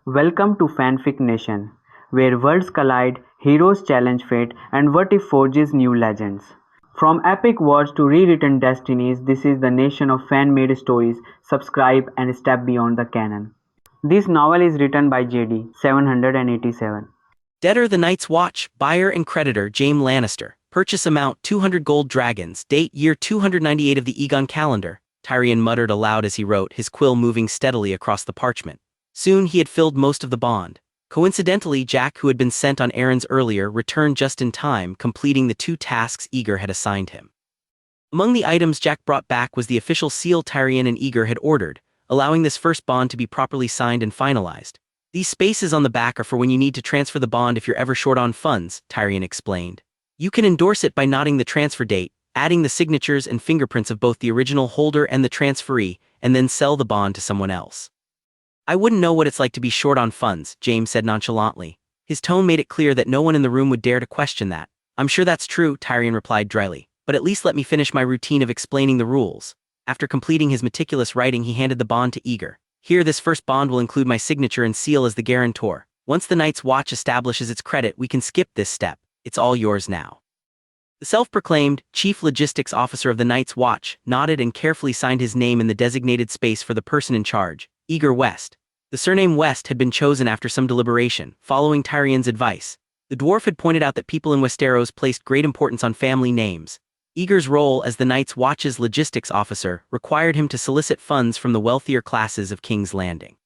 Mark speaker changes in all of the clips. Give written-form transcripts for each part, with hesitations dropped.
Speaker 1: Welcome to Fanfic Nation, where worlds collide, heroes challenge fate, and what if forges new legends. From epic wars to rewritten destinies, this is the nation of fan-made stories. Subscribe and step beyond the canon. This novel is written by JD 787.
Speaker 2: Debtor the Night's Watch, buyer and creditor Jaime Lannister. Purchase amount 200 gold dragons, date year 298 of the Aegon calendar. Tyrion muttered aloud as he wrote, his quill moving steadily across the parchment. Soon he had filled most of the bond. Coincidentally, Jack, who had been sent on errands earlier, returned just in time, completing the 2 tasks Aegor had assigned him. Among the items Jack brought back was the official seal Tyrion and Aegor had ordered, allowing this first bond to be properly signed and finalized. These spaces on the back are for when you need to transfer the bond if you're ever short on funds, Tyrion explained. You can endorse it by nodding the transfer date, adding the signatures and fingerprints of both the original holder and the transferee, and then sell the bond to someone else. I wouldn't know what it's like to be short on funds, James said nonchalantly. His tone made it clear that no one in the room would dare to question that. I'm sure that's true, Tyrion replied dryly, but at least let me finish my routine of explaining the rules. After completing his meticulous writing, he handed the bond to Aegor. Here, this first bond will include my signature and seal as the guarantor. Once the Night's Watch establishes its credit, we can skip this step. It's all yours now. The self-proclaimed chief logistics officer of the Night's Watch nodded and carefully signed his name in the designated space for the person in charge, Aegor West. The surname West had been chosen after some deliberation, following Tyrion's advice. The dwarf had pointed out that people in Westeros placed great importance on family names. Aegor's role as the Night's Watch's logistics officer required him to solicit funds from the wealthier classes of King's Landing.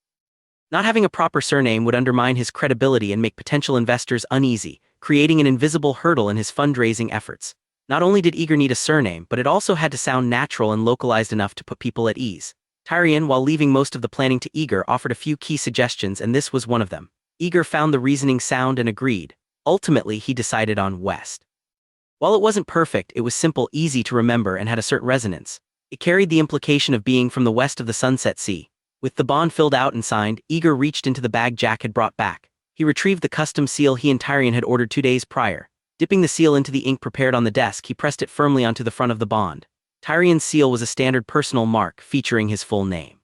Speaker 2: Not having a proper surname would undermine his credibility and make potential investors uneasy, creating an invisible hurdle in his fundraising efforts. Not only did Aegor need a surname, but it also had to sound natural and localized enough to put people at ease. Tyrion, while leaving most of the planning to Aegor, offered a few key suggestions, and this was one of them. Aegor found the reasoning sound and agreed. Ultimately, he decided on West. While it wasn't perfect, it was simple, easy to remember, and had a certain resonance. It carried the implication of being from the west of the Sunset Sea. With the bond filled out and signed, Aegor reached into the bag Jack had brought back. He retrieved the custom seal he and Tyrion had ordered 2 days prior. Dipping the seal into the ink prepared on the desk, he pressed it firmly onto the front of the bond. Tyrion's seal was a standard personal mark featuring his full name.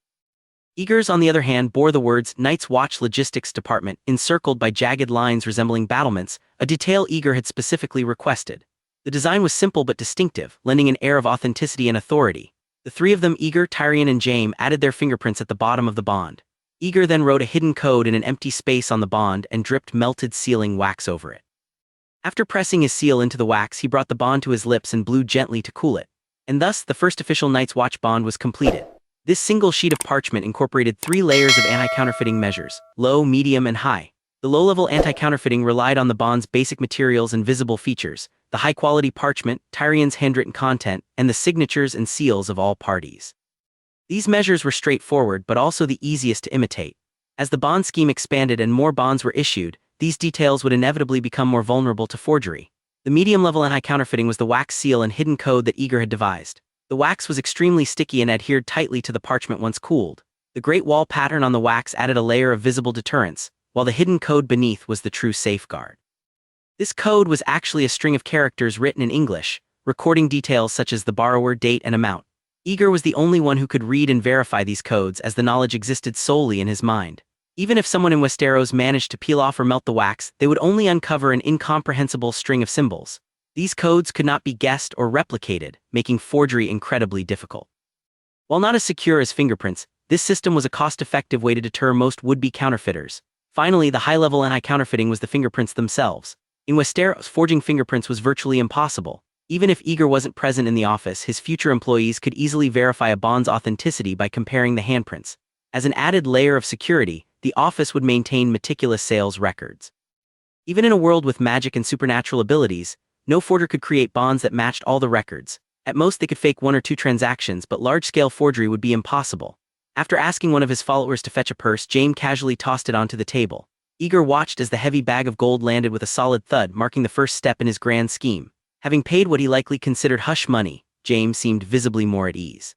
Speaker 2: Aegor's, on the other hand, bore the words Night's Watch Logistics Department encircled by jagged lines resembling battlements, a detail Aegor had specifically requested. The design was simple but distinctive, lending an air of authenticity and authority. The 3 of them, Aegor, Tyrion, and Jaime, added their fingerprints at the bottom of the bond. Aegor then wrote a hidden code in an empty space on the bond and dripped melted sealing wax over it. After pressing his seal into the wax, he brought the bond to his lips and blew gently to cool it. And thus, the first official Night's Watch bond was completed. This single sheet of parchment incorporated 3 layers of anti-counterfeiting measures, low, medium, and high. The low-level anti-counterfeiting relied on the bond's basic materials and visible features, the high-quality parchment, Tyrion's handwritten content, and the signatures and seals of all parties. These measures were straightforward but also the easiest to imitate. As the bond scheme expanded and more bonds were issued, these details would inevitably become more vulnerable to forgery. The medium-level anti-counterfeiting was the wax seal and hidden code that Aegor had devised. The wax was extremely sticky and adhered tightly to the parchment once cooled. The Great Wall pattern on the wax added a layer of visible deterrence, while the hidden code beneath was the true safeguard. This code was actually a string of characters written in English, recording details such as the borrower, date, and amount. Aegor was the only one who could read and verify these codes, as the knowledge existed solely in his mind. Even if someone in Westeros managed to peel off or melt the wax, they would only uncover an incomprehensible string of symbols. These codes could not be guessed or replicated, making forgery incredibly difficult. While not as secure as fingerprints, this system was a cost-effective way to deter most would-be counterfeiters. Finally, the high-level anti-counterfeiting was the fingerprints themselves. In Westeros, forging fingerprints was virtually impossible. Even if Aegor wasn't present in the office, his future employees could easily verify a bond's authenticity by comparing the handprints. As an added layer of security, the office would maintain meticulous sales records. Even in a world with magic and supernatural abilities, no forger could create bonds that matched all the records. At most, they could fake 1 or 2 transactions, but large-scale forgery would be impossible. After asking one of his followers to fetch a purse, Jaime casually tossed it onto the table. Aegor watched as the heavy bag of gold landed with a solid thud, marking the first step in his grand scheme. Having paid what he likely considered hush money, Jaime seemed visibly more at ease.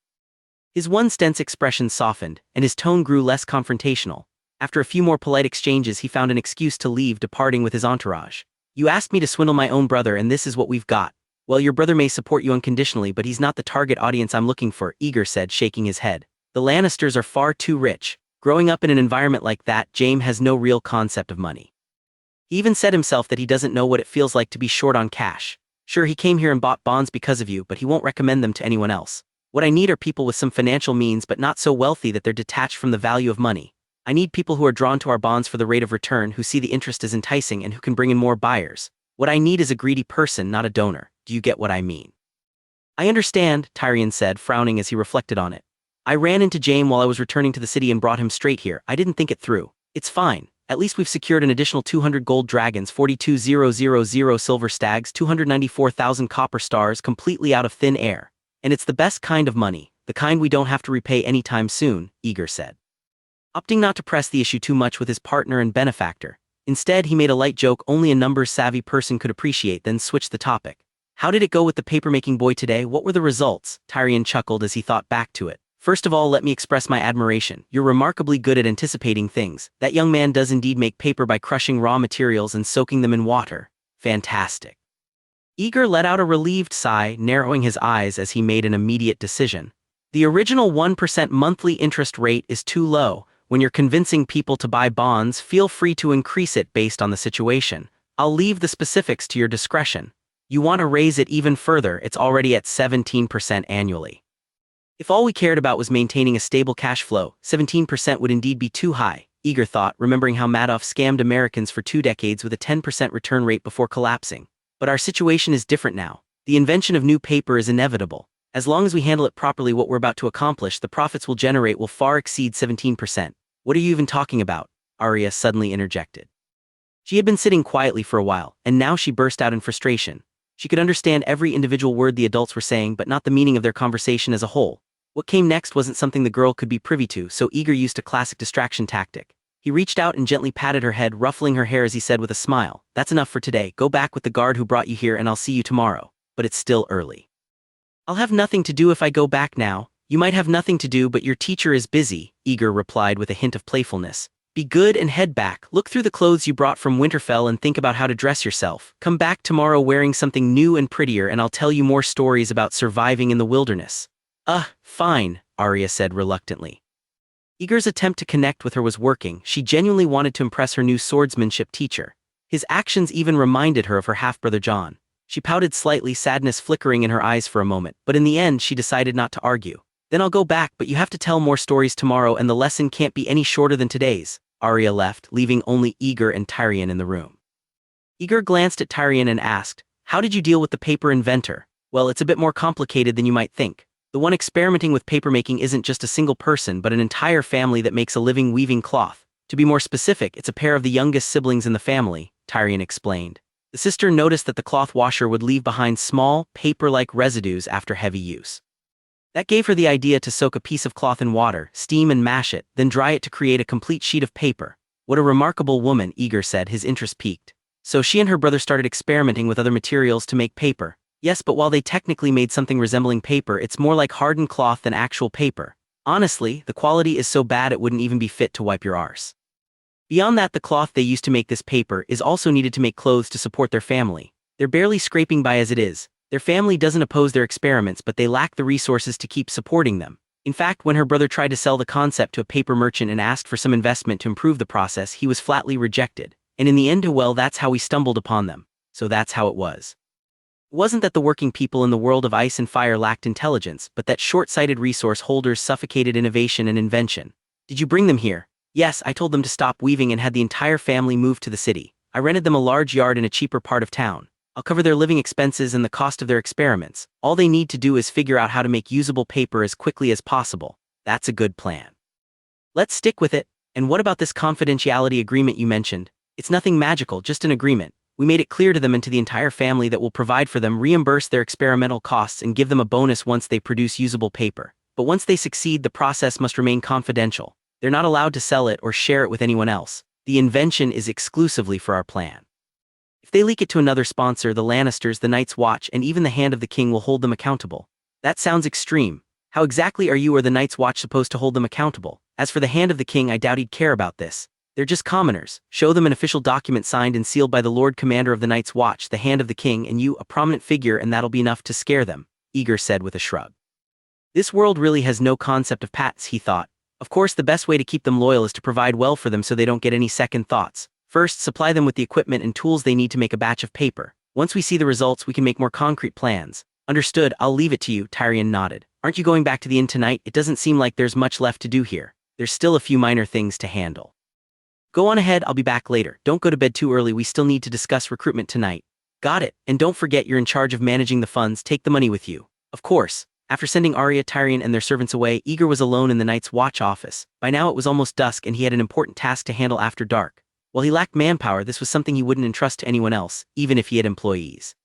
Speaker 2: His once tense expression softened, and his tone grew less confrontational. After a few more polite exchanges, he found an excuse to leave, departing with his entourage. You asked me to swindle my own brother, and this is what we've got. Well, your brother may support you unconditionally, but he's not the target audience I'm looking for, Aegor said, shaking his head. The Lannisters are far too rich. Growing up in an environment like that, James has no real concept of money. He even said himself that he doesn't know what it feels like to be short on cash. Sure, he came here and bought bonds because of you, but he won't recommend them to anyone else. What I need are people with some financial means but not so wealthy that they're detached from the value of money. I need people who are drawn to our bonds for the rate of return, who see the interest as enticing and who can bring in more buyers. What I need is a greedy person, not a donor. Do you get what I mean? I understand, Tyrion said, frowning as he reflected on it. I ran into James while I was returning to the city and brought him straight here. I didn't think it through. It's fine. At least we've secured an additional 200 gold dragons, 42,000 silver stags, 294,000 copper stars completely out of thin air. And it's the best kind of money, the kind we don't have to repay anytime soon, Aegor said. Opting not to press the issue too much with his partner and benefactor, instead he made a light joke only a numbers-savvy person could appreciate, then switched the topic. How did it go with the papermaking boy today? What were the results? Tyrion chuckled as he thought back to it. First of all, let me express my admiration. You're remarkably good at anticipating things. That young man does indeed make paper by crushing raw materials and soaking them in water. Fantastic. Aegor let out a relieved sigh, narrowing his eyes as he made an immediate decision. The original 1% monthly interest rate is too low. When you're convincing people to buy bonds, feel free to increase it based on the situation. I'll leave the specifics to your discretion. You want to raise it even further, it's already at 17% annually. If all we cared about was maintaining a stable cash flow, 17% would indeed be too high, Aegor thought, remembering how Madoff scammed Americans for 2 decades with a 10% return rate before collapsing. But our situation is different now. The invention of new paper is inevitable. As long as we handle it properly, what we're about to accomplish, the profits we'll generate will far exceed 17%. What are you even talking about? Arya suddenly interjected. She had been sitting quietly for a while, and now she burst out in frustration. She could understand every individual word the adults were saying, but not the meaning of their conversation as a whole. What came next wasn't something the girl could be privy to, so Aegor used a classic distraction tactic. He reached out and gently patted her head, ruffling her hair as he said with a smile, "That's enough for today. Go back with the guard who brought you here and I'll see you tomorrow. But it's still early." "I'll have nothing to do if I go back now." "You might have nothing to do, but your teacher is busy," Aegor replied with a hint of playfulness. "Be good and head back. Look through the clothes you brought from Winterfell and think about how to dress yourself. Come back tomorrow wearing something new and prettier and I'll tell you more stories about surviving in the wilderness." Fine," Arya said reluctantly. Aegor's attempt to connect with her was working. She genuinely wanted to impress her new swordsmanship teacher. His actions even reminded her of her half-brother Jon. She pouted slightly, sadness flickering in her eyes for a moment, but in the end she decided not to argue. "Then I'll go back, but you have to tell more stories tomorrow and the lesson can't be any shorter than today's." Arya left, leaving only Aegor and Tyrion in the room. Aegor glanced at Tyrion and asked, "How did you deal with the paper inventor?" "Well, it's a bit more complicated than you might think. The one experimenting with papermaking isn't just a single person but an entire family that makes a living weaving cloth. To be more specific, it's a pair of the youngest siblings in the family," Tyrion explained. The sister noticed that the cloth washer would leave behind small, paper-like residues after heavy use. That gave her the idea to soak a piece of cloth in water, steam and mash it, then dry it to create a complete sheet of paper. "What a remarkable woman," Aegor said, his interest piqued. "So she and her brother started experimenting with other materials to make paper." "Yes, but while they technically made something resembling paper, it's more like hardened cloth than actual paper. Honestly, the quality is so bad it wouldn't even be fit to wipe your arse. Beyond that, the cloth they used to make this paper is also needed to make clothes to support their family. They're barely scraping by as it is. Their family doesn't oppose their experiments, but they lack the resources to keep supporting them. In fact, when her brother tried to sell the concept to a paper merchant and asked for some investment to improve the process, he was flatly rejected. And in the end, well, that's how we stumbled upon them. So that's how it was. It wasn't that the working people in the world of ice and fire lacked intelligence, but that short-sighted resource holders suffocated innovation and invention. Did you bring them here? Yes, I told them to stop weaving and had the entire family move to the city. I rented them a large yard in a cheaper part of town. I'll cover their living expenses and the cost of their experiments. All they need to do is figure out how to make usable paper as quickly as possible. That's a good plan. Let's stick with it. And what about this confidentiality agreement you mentioned? It's nothing magical, just an agreement. We made it clear to them and to the entire family that we'll provide for them, reimburse their experimental costs and give them a bonus once they produce usable paper. But once they succeed, the process must remain confidential. They're not allowed to sell it or share it with anyone else. The invention is exclusively for our plan. If they leak it to another sponsor, the Lannisters, the Night's Watch, and even the Hand of the King will hold them accountable. That sounds extreme. How exactly are you or the Night's Watch supposed to hold them accountable? As for the Hand of the King, I doubt he'd care about this. They're just commoners. Show them an official document signed and sealed by the Lord Commander of the Night's Watch, the Hand of the King, and you, a prominent figure, and that'll be enough to scare them, Aegor said with a shrug. This world really has no concept of patents, he thought. Of course, the best way to keep them loyal is to provide well for them so they don't get any second thoughts. First, supply them with the equipment and tools they need to make a batch of paper. Once we see the results, we can make more concrete plans. Understood, I'll leave it to you, Tyrion nodded. Aren't you going back to the inn tonight? It doesn't seem like there's much left to do here. There's still a few minor things to handle. Go on ahead, I'll be back later. Don't go to bed too early, we still need to discuss recruitment tonight. Got it, and don't forget you're in charge of managing the funds, take the money with you. Of course. After sending Arya, Tyrion, and their servants away, Aegor was alone in the Night's Watch office. By now it was almost dusk and he had an important task to handle after dark. While he lacked manpower, this was something he wouldn't entrust to anyone else, even if he had employees.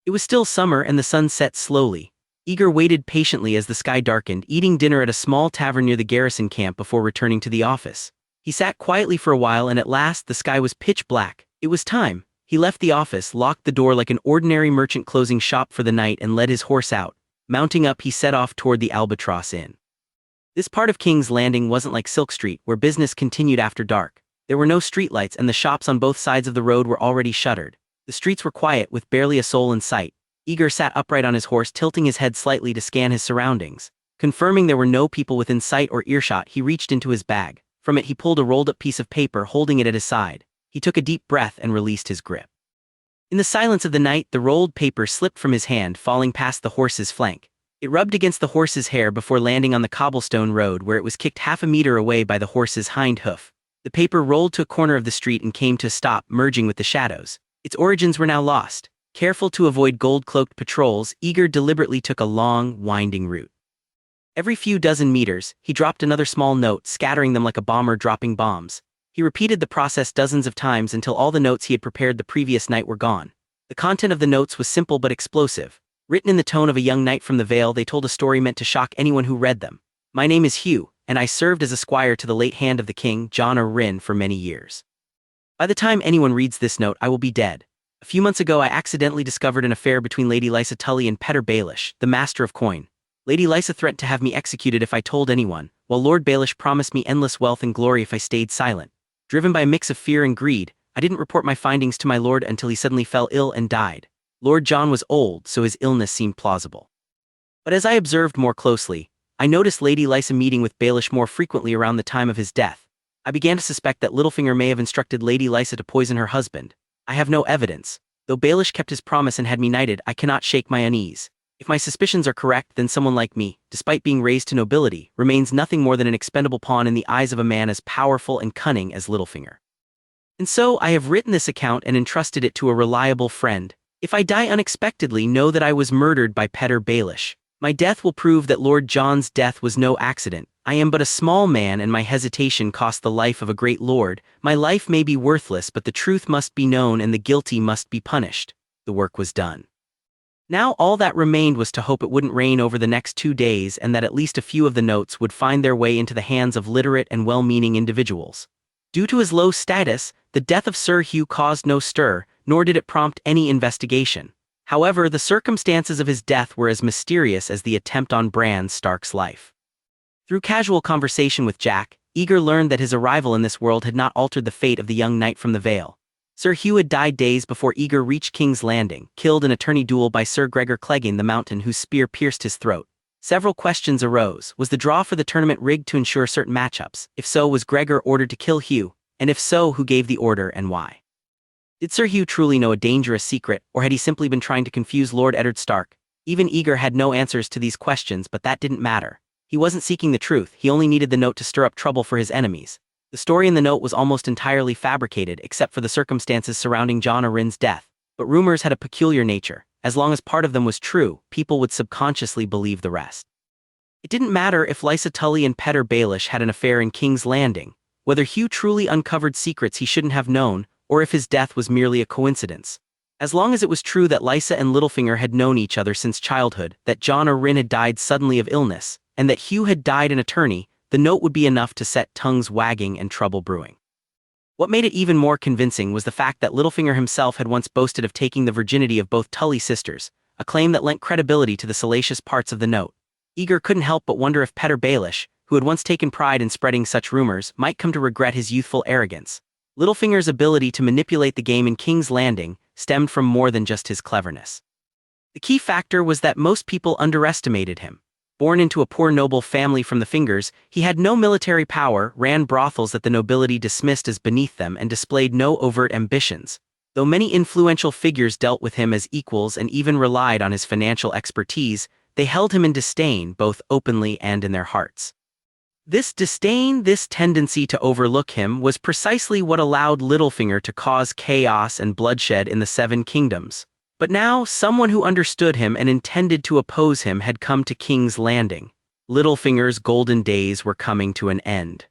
Speaker 2: It was still summer and the sun set slowly. Aegor waited patiently as the sky darkened, eating dinner at a small tavern near the garrison camp before returning to the office. He sat quietly for a while and at last the sky was pitch black. It was time. He left the office, locked the door like an ordinary merchant closing shop for the night and led his horse out. Mounting up, he set off toward the Albatross Inn. This part of King's Landing wasn't like Silk Street, where business continued after dark. There were no streetlights and the shops on both sides of the road were already shuttered. The streets were quiet, with barely a soul in sight. Aegor sat upright on his horse, tilting his head slightly to scan his surroundings. Confirming there were no people within sight or earshot, he reached into his bag. From it he pulled a rolled-up piece of paper, holding it at his side. He took a deep breath and released his grip. In the silence of the night, the rolled paper slipped from his hand, falling past the horse's flank. It rubbed against the horse's hair before landing on the cobblestone road, where it was kicked half a meter away by the horse's hind hoof. The paper rolled to a corner of the street and came to a stop, merging with the shadows. Its origins were now lost. Careful to avoid gold-cloaked patrols, Aegor deliberately took a long, winding route. Every few dozen meters, he dropped another small note, scattering them like a bomber dropping bombs. He repeated the process dozens of times until all the notes he had prepared the previous night were gone. The content of the notes was simple but explosive. Written in the tone of a young knight from the Vale, they told a story meant to shock anyone who read them. My name is Hugh, and I served as a squire to the late hand of the king, Jon Arryn, for many years. By the time anyone reads this note, I will be dead. A few months ago I accidentally discovered an affair between Lady Lysa Tully and Petyr Baelish, the Master of Coin. Lady Lysa threatened to have me executed if I told anyone, while Lord Baelish promised me endless wealth and glory if I stayed silent. Driven by a mix of fear and greed, I didn't report my findings to my lord until he suddenly fell ill and died. Lord Jon was old, so his illness seemed plausible. But as I observed more closely, I noticed Lady Lysa meeting with Baelish more frequently around the time of his death. I began to suspect that Littlefinger may have instructed Lady Lysa to poison her husband. I have no evidence. Though Baelish kept his promise and had me knighted, I cannot shake my unease. If my suspicions are correct, then someone like me, despite being raised to nobility, remains nothing more than an expendable pawn in the eyes of a man as powerful and cunning as Littlefinger. And so I have written this account and entrusted it to a reliable friend. If I die unexpectedly, know that I was murdered by Petyr Baelish. My death will prove that Lord Jon's death was no accident. I am but a small man and my hesitation cost the life of a great lord. My life may be worthless, but the truth must be known and the guilty must be punished. The work was done. Now all that remained was to hope it wouldn't rain over the next 2 days and that at least a few of the notes would find their way into the hands of literate and well-meaning individuals. Due to his low status, the death of Sir Hugh caused no stir, nor did it prompt any investigation. However, the circumstances of his death were as mysterious as the attempt on Bran Stark's life. Through casual conversation with Jack, Aegor learned that his arrival in this world had not altered the fate of the young knight from the Vale. Sir Hugh had died days before Aegor reached King's Landing, killed in a tourney duel by Sir Gregor Clegane the Mountain, whose spear pierced his throat. Several questions arose. Was the draw for the tournament rigged to ensure certain matchups? If so, was Gregor ordered to kill Hugh? And if so, who gave the order and why? Did Sir Hugh truly know a dangerous secret, or had he simply been trying to confuse Lord Eddard Stark? Even Aegor had no answers to these questions, but that didn't matter. He wasn't seeking the truth, he only needed the note to stir up trouble for his enemies. The story in the note was almost entirely fabricated, except for the circumstances surrounding Jon Arryn's death. But rumors had a peculiar nature. As long as part of them was true, people would subconsciously believe the rest. It didn't matter if Lysa Tully and Petyr Baelish had an affair in King's Landing, whether Hugh truly uncovered secrets he shouldn't have known, or if his death was merely a coincidence. As long as it was true that Lysa and Littlefinger had known each other since childhood, that Jon Arryn had died suddenly of illness, and that Hugh had died in a tourney, the note would be enough to set tongues wagging and trouble brewing. What made it even more convincing was the fact that Littlefinger himself had once boasted of taking the virginity of both Tully sisters, a claim that lent credibility to the salacious parts of the note. Aegor couldn't help but wonder if Petyr Baelish, who had once taken pride in spreading such rumors, might come to regret his youthful arrogance. Littlefinger's ability to manipulate the game in King's Landing stemmed from more than just his cleverness. The key factor was that most people underestimated him. Born into a poor noble family from the Fingers, he had no military power, ran brothels that the nobility dismissed as beneath them, and displayed no overt ambitions. Though many influential figures dealt with him as equals and even relied on his financial expertise, they held him in disdain both openly and in their hearts. This disdain, this tendency to overlook him, was precisely what allowed Littlefinger to cause chaos and bloodshed in the Seven Kingdoms. But now, someone who understood him and intended to oppose him had come to King's Landing. Littlefinger's golden days were coming to an end.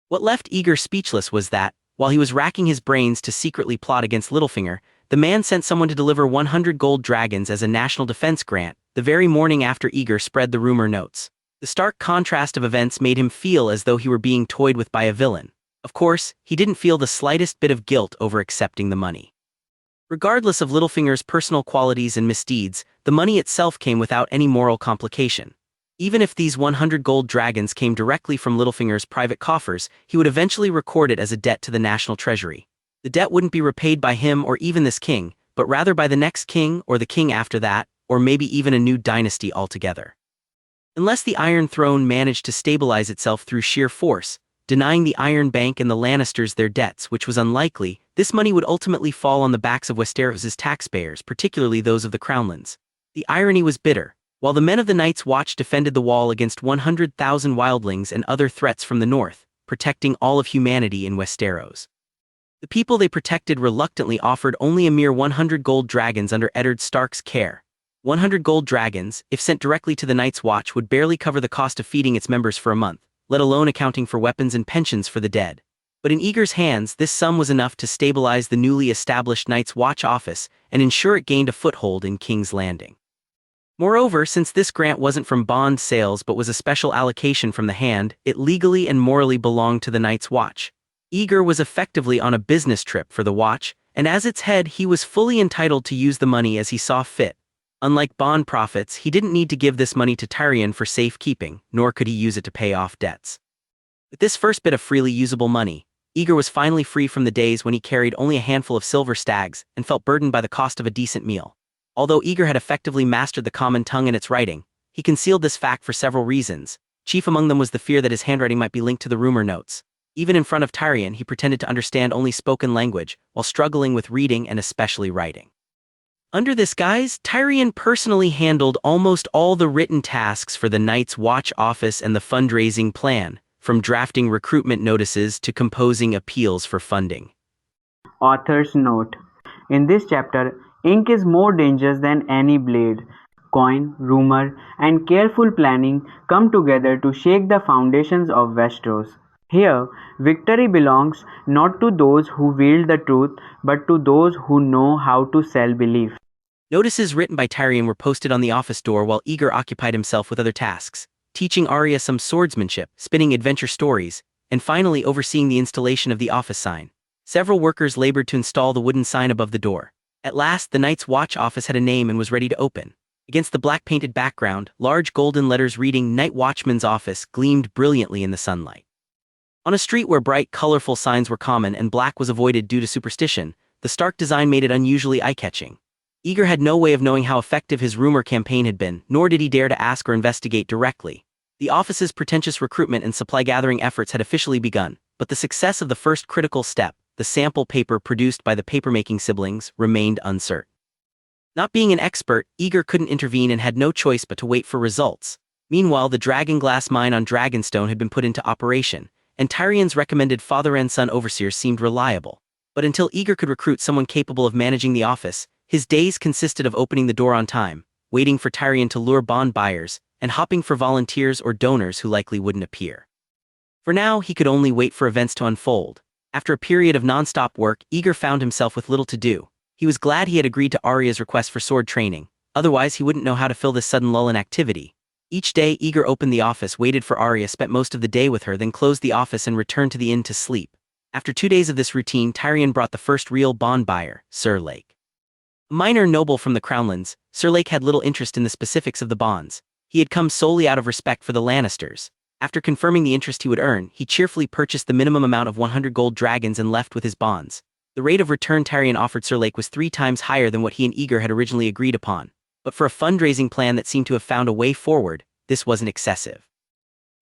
Speaker 2: What left Aegor speechless was that, while he was racking his brains to secretly plot against Littlefinger, the man sent someone to deliver 100 gold dragons as a national defense grant, the very morning after Aegor spread the rumor notes. The stark contrast of events made him feel as though he were being toyed with by a villain. Of course, he didn't feel the slightest bit of guilt over accepting the money. Regardless of Littlefinger's personal qualities and misdeeds, the money itself came without any moral complication. Even if these 100 gold dragons came directly from Littlefinger's private coffers, he would eventually record it as a debt to the national treasury. The debt wouldn't be repaid by him or even this king, but rather by the next king or the king after that, or maybe even a new dynasty altogether. Unless the Iron Throne managed to stabilize itself through sheer force, denying the Iron Bank and the Lannisters their debts, which was unlikely, this money would ultimately fall on the backs of Westeros' taxpayers, particularly those of the Crownlands. The irony was bitter. While the men of the Night's Watch defended the wall against 100,000 wildlings and other threats from the north, protecting all of humanity in Westeros, the people they protected reluctantly offered only a mere 100 gold dragons under Eddard Stark's care. 100 gold dragons, if sent directly to the Night's Watch, would barely cover the cost of feeding its members for a month, let alone accounting for weapons and pensions for the dead. But in Aegor's hands, this sum was enough to stabilize the newly established Night's Watch office and ensure it gained a foothold in King's Landing. Moreover, since this grant wasn't from bond sales but was a special allocation from the hand, it legally and morally belonged to the Night's Watch. Aegor was effectively on a business trip for the Watch, and as its head he was fully entitled to use the money as he saw fit. Unlike bond profits, he didn't need to give this money to Tyrion for safekeeping, nor could he use it to pay off debts. With this first bit of freely usable money, Aegor was finally free from the days when he carried only a handful of silver stags and felt burdened by the cost of a decent meal. Although Aegor had effectively mastered the common tongue and its writing, he concealed this fact for several reasons. Chief among them was the fear that his handwriting might be linked to the rumor notes. Even in front of Tyrion, he pretended to understand only spoken language, while struggling with reading and especially writing. Under this guise, Tyrion personally handled almost all the written tasks for the Night's Watch office and the fundraising plan, from drafting recruitment notices to composing appeals for funding.
Speaker 1: Author's note: in this chapter, ink is more dangerous than any blade. Coin, rumor, and careful planning come together to shake the foundations of Westeros. Here, victory belongs not to those who wield the truth, but to those who know how to sell belief.
Speaker 2: Notices written by Tyrion were posted on the office door while Aegor occupied himself with other tasks, teaching Arya some swordsmanship, spinning adventure stories, and finally overseeing the installation of the office sign. Several workers labored to install the wooden sign above the door. At last, the Night's Watch office had a name and was ready to open. Against the black-painted background, large golden letters reading Night Watchman's Office gleamed brilliantly in the sunlight. On a street where bright, colorful signs were common and black was avoided due to superstition, the stark design made it unusually eye-catching. Aegor had no way of knowing how effective his rumor campaign had been, nor did he dare to ask or investigate directly. The office's pretentious recruitment and supply-gathering efforts had officially begun, but the success of the first critical step, the sample paper produced by the papermaking siblings, remained uncertain. Not being an expert, Aegor couldn't intervene and had no choice but to wait for results. Meanwhile, the Dragonglass mine on Dragonstone had been put into operation, and Tyrion's recommended father and son overseers seemed reliable. But until Aegor could recruit someone capable of managing the office, his days consisted of opening the door on time, waiting for Tyrion to lure bond buyers, and hopping for volunteers or donors who likely wouldn't appear. For now, he could only wait for events to unfold. After a period of non-stop work, Aegor found himself with little to do. He was glad he had agreed to Arya's request for sword training, otherwise he wouldn't know how to fill this sudden lull in activity. Each day, Aegor opened the office, waited for Arya, spent most of the day with her, then closed the office and returned to the inn to sleep. After 2 days of this routine, Tyrion brought the first real bond buyer, Sir Lake. A minor noble from the Crownlands, Sir Lake had little interest in the specifics of the bonds. He had come solely out of respect for the Lannisters. After confirming the interest he would earn, he cheerfully purchased the minimum amount of 100 gold dragons and left with his bonds. The rate of return Tyrion offered Sir Lake was 3 times higher than what he and Aegor had originally agreed upon. But for a fundraising plan that seemed to have found a way forward, this wasn't excessive.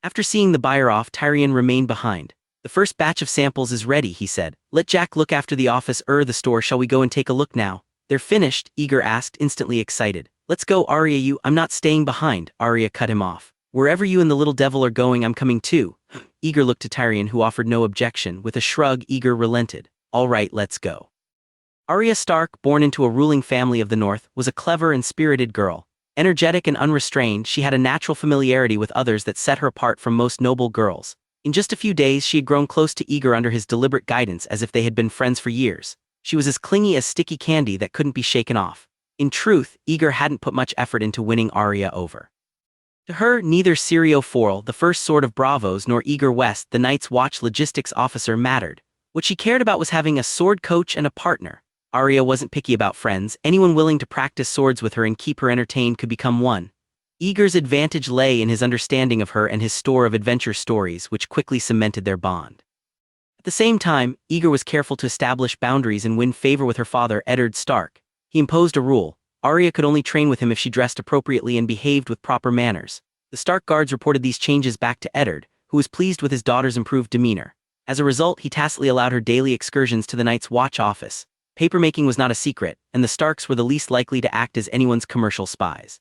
Speaker 2: After seeing the buyer off, Tyrion remained behind. The first batch of samples is ready, he said. Let Jack look after the office the store. Shall we go and take a look now? They're finished, Aegor asked, instantly excited. Let's go, Arya. I'm not staying behind, Arya cut him off. Wherever you and the little devil are going, I'm coming too. Aegor looked to Tyrion, who offered no objection. With a shrug, Aegor relented. All right, let's go. Arya Stark, born into a ruling family of the North, was a clever and spirited girl. Energetic and unrestrained, she had a natural familiarity with others that set her apart from most noble girls. In just a few days, she had grown close to Aegor under his deliberate guidance, as if they had been friends for years. She was as clingy as sticky candy that couldn't be shaken off. In truth, Aegor hadn't put much effort into winning Arya over. To her, neither Syrio Forel, the first Sword of Bravos, nor Aegor West, the Night's Watch logistics officer, mattered. What she cared about was having a sword coach and a partner. Arya wasn't picky about friends. Anyone willing to practice swords with her and keep her entertained could become one. Aegor's advantage lay in his understanding of her and his store of adventure stories, which quickly cemented their bond. At the same time, Aegor was careful to establish boundaries and win favor with her father, Eddard Stark. He imposed a rule. Arya could only train with him if she dressed appropriately and behaved with proper manners. The Stark guards reported these changes back to Eddard, who was pleased with his daughter's improved demeanor. As a result, he tacitly allowed her daily excursions to the Night's Watch office. Papermaking was not a secret, and the Starks were the least likely to act as anyone's commercial spies.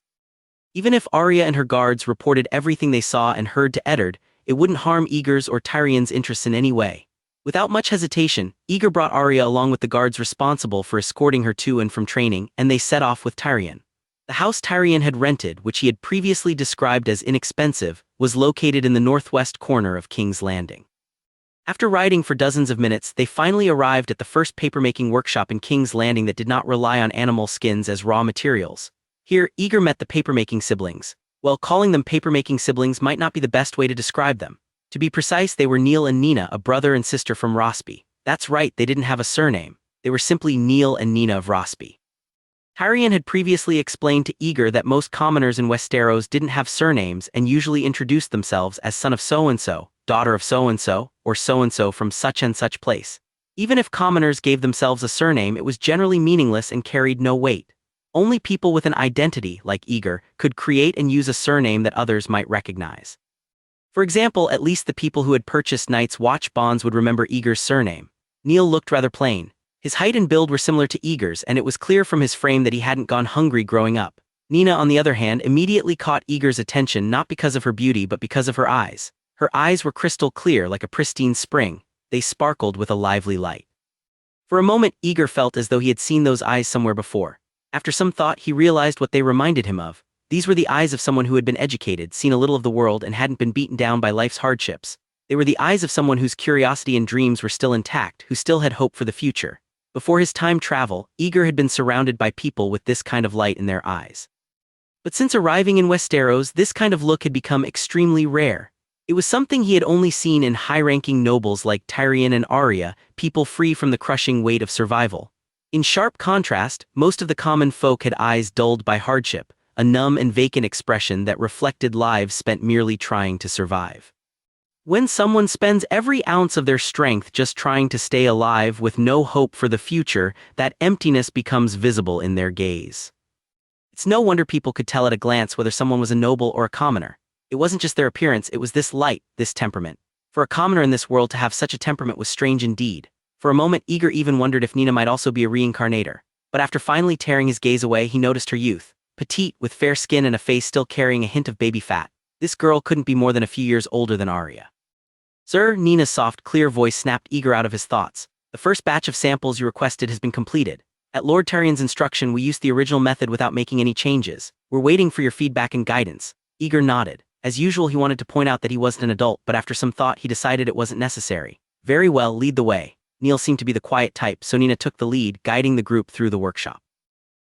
Speaker 2: Even if Arya and her guards reported everything they saw and heard to Eddard, it wouldn't harm Aegor's or Tyrion's interests in any way. Without much hesitation, Aegor brought Arya along with the guards responsible for escorting her to and from training, and they set off with Tyrion. The house Tyrion had rented, which he had previously described as inexpensive, was located in the northwest corner of King's Landing. After riding for dozens of minutes, they finally arrived at the first papermaking workshop in King's Landing that did not rely on animal skins as raw materials. Here, Aegor met the papermaking siblings. Well, calling them papermaking siblings might not be the best way to describe them. To be precise, they were Neil and Nina, a brother and sister from Rossby. That's right, they didn't have a surname. They were simply Neil and Nina of Rossby. Tyrion had previously explained to Aegor that most commoners in Westeros didn't have surnames and usually introduced themselves as son of so-and-so, daughter of so-and-so, or so-and-so from such and such place. Even if commoners gave themselves a surname, it was generally meaningless and carried no weight. Only people with an identity, like Aegor, could create and use a surname that others might recognize. For example, at least the people who had purchased Night's Watch bonds would remember Aegor's surname. Neil looked rather plain. His height and build were similar to Aegor's, and it was clear from his frame that he hadn't gone hungry growing up. Nina, on the other hand, immediately caught Aegor's attention not because of her beauty but because of her eyes. Her eyes were crystal clear like a pristine spring. They sparkled with a lively light. For a moment, Aegor felt as though he had seen those eyes somewhere before. After some thought, he realized what they reminded him of. These were the eyes of someone who had been educated, seen a little of the world, and hadn't been beaten down by life's hardships. They were the eyes of someone whose curiosity and dreams were still intact, who still had hope for the future. Before his time travel, Aegor had been surrounded by people with this kind of light in their eyes. But since arriving in Westeros, this kind of look had become extremely rare. It was something he had only seen in high-ranking nobles like Tyrion and Arya, people free from the crushing weight of survival. In sharp contrast, most of the common folk had eyes dulled by hardship, a numb and vacant expression that reflected lives spent merely trying to survive. When someone spends every ounce of their strength just trying to stay alive with no hope for the future, that emptiness becomes visible in their gaze. It's no wonder people could tell at a glance whether someone was a noble or a commoner. It wasn't just their appearance, it was this light, this temperament. For a commoner in this world to have such a temperament was strange indeed. For a moment, Aegor even wondered if Nina might also be a reincarnator. But after finally tearing his gaze away, he noticed her youth. Petite, with fair skin and a face still carrying a hint of baby fat. This girl couldn't be more than a few years older than Arya. Sir, Nina's soft, clear voice snapped Aegor out of his thoughts. The first batch of samples you requested has been completed. At Lord Tyrion's instruction, we used the original method without making any changes. We're waiting for your feedback and guidance. Aegor nodded. As usual, he wanted to point out that he wasn't an adult, but after some thought, he decided it wasn't necessary. Very well, lead the way. Neil seemed to be the quiet type, so Nina took the lead, guiding the group through the workshop.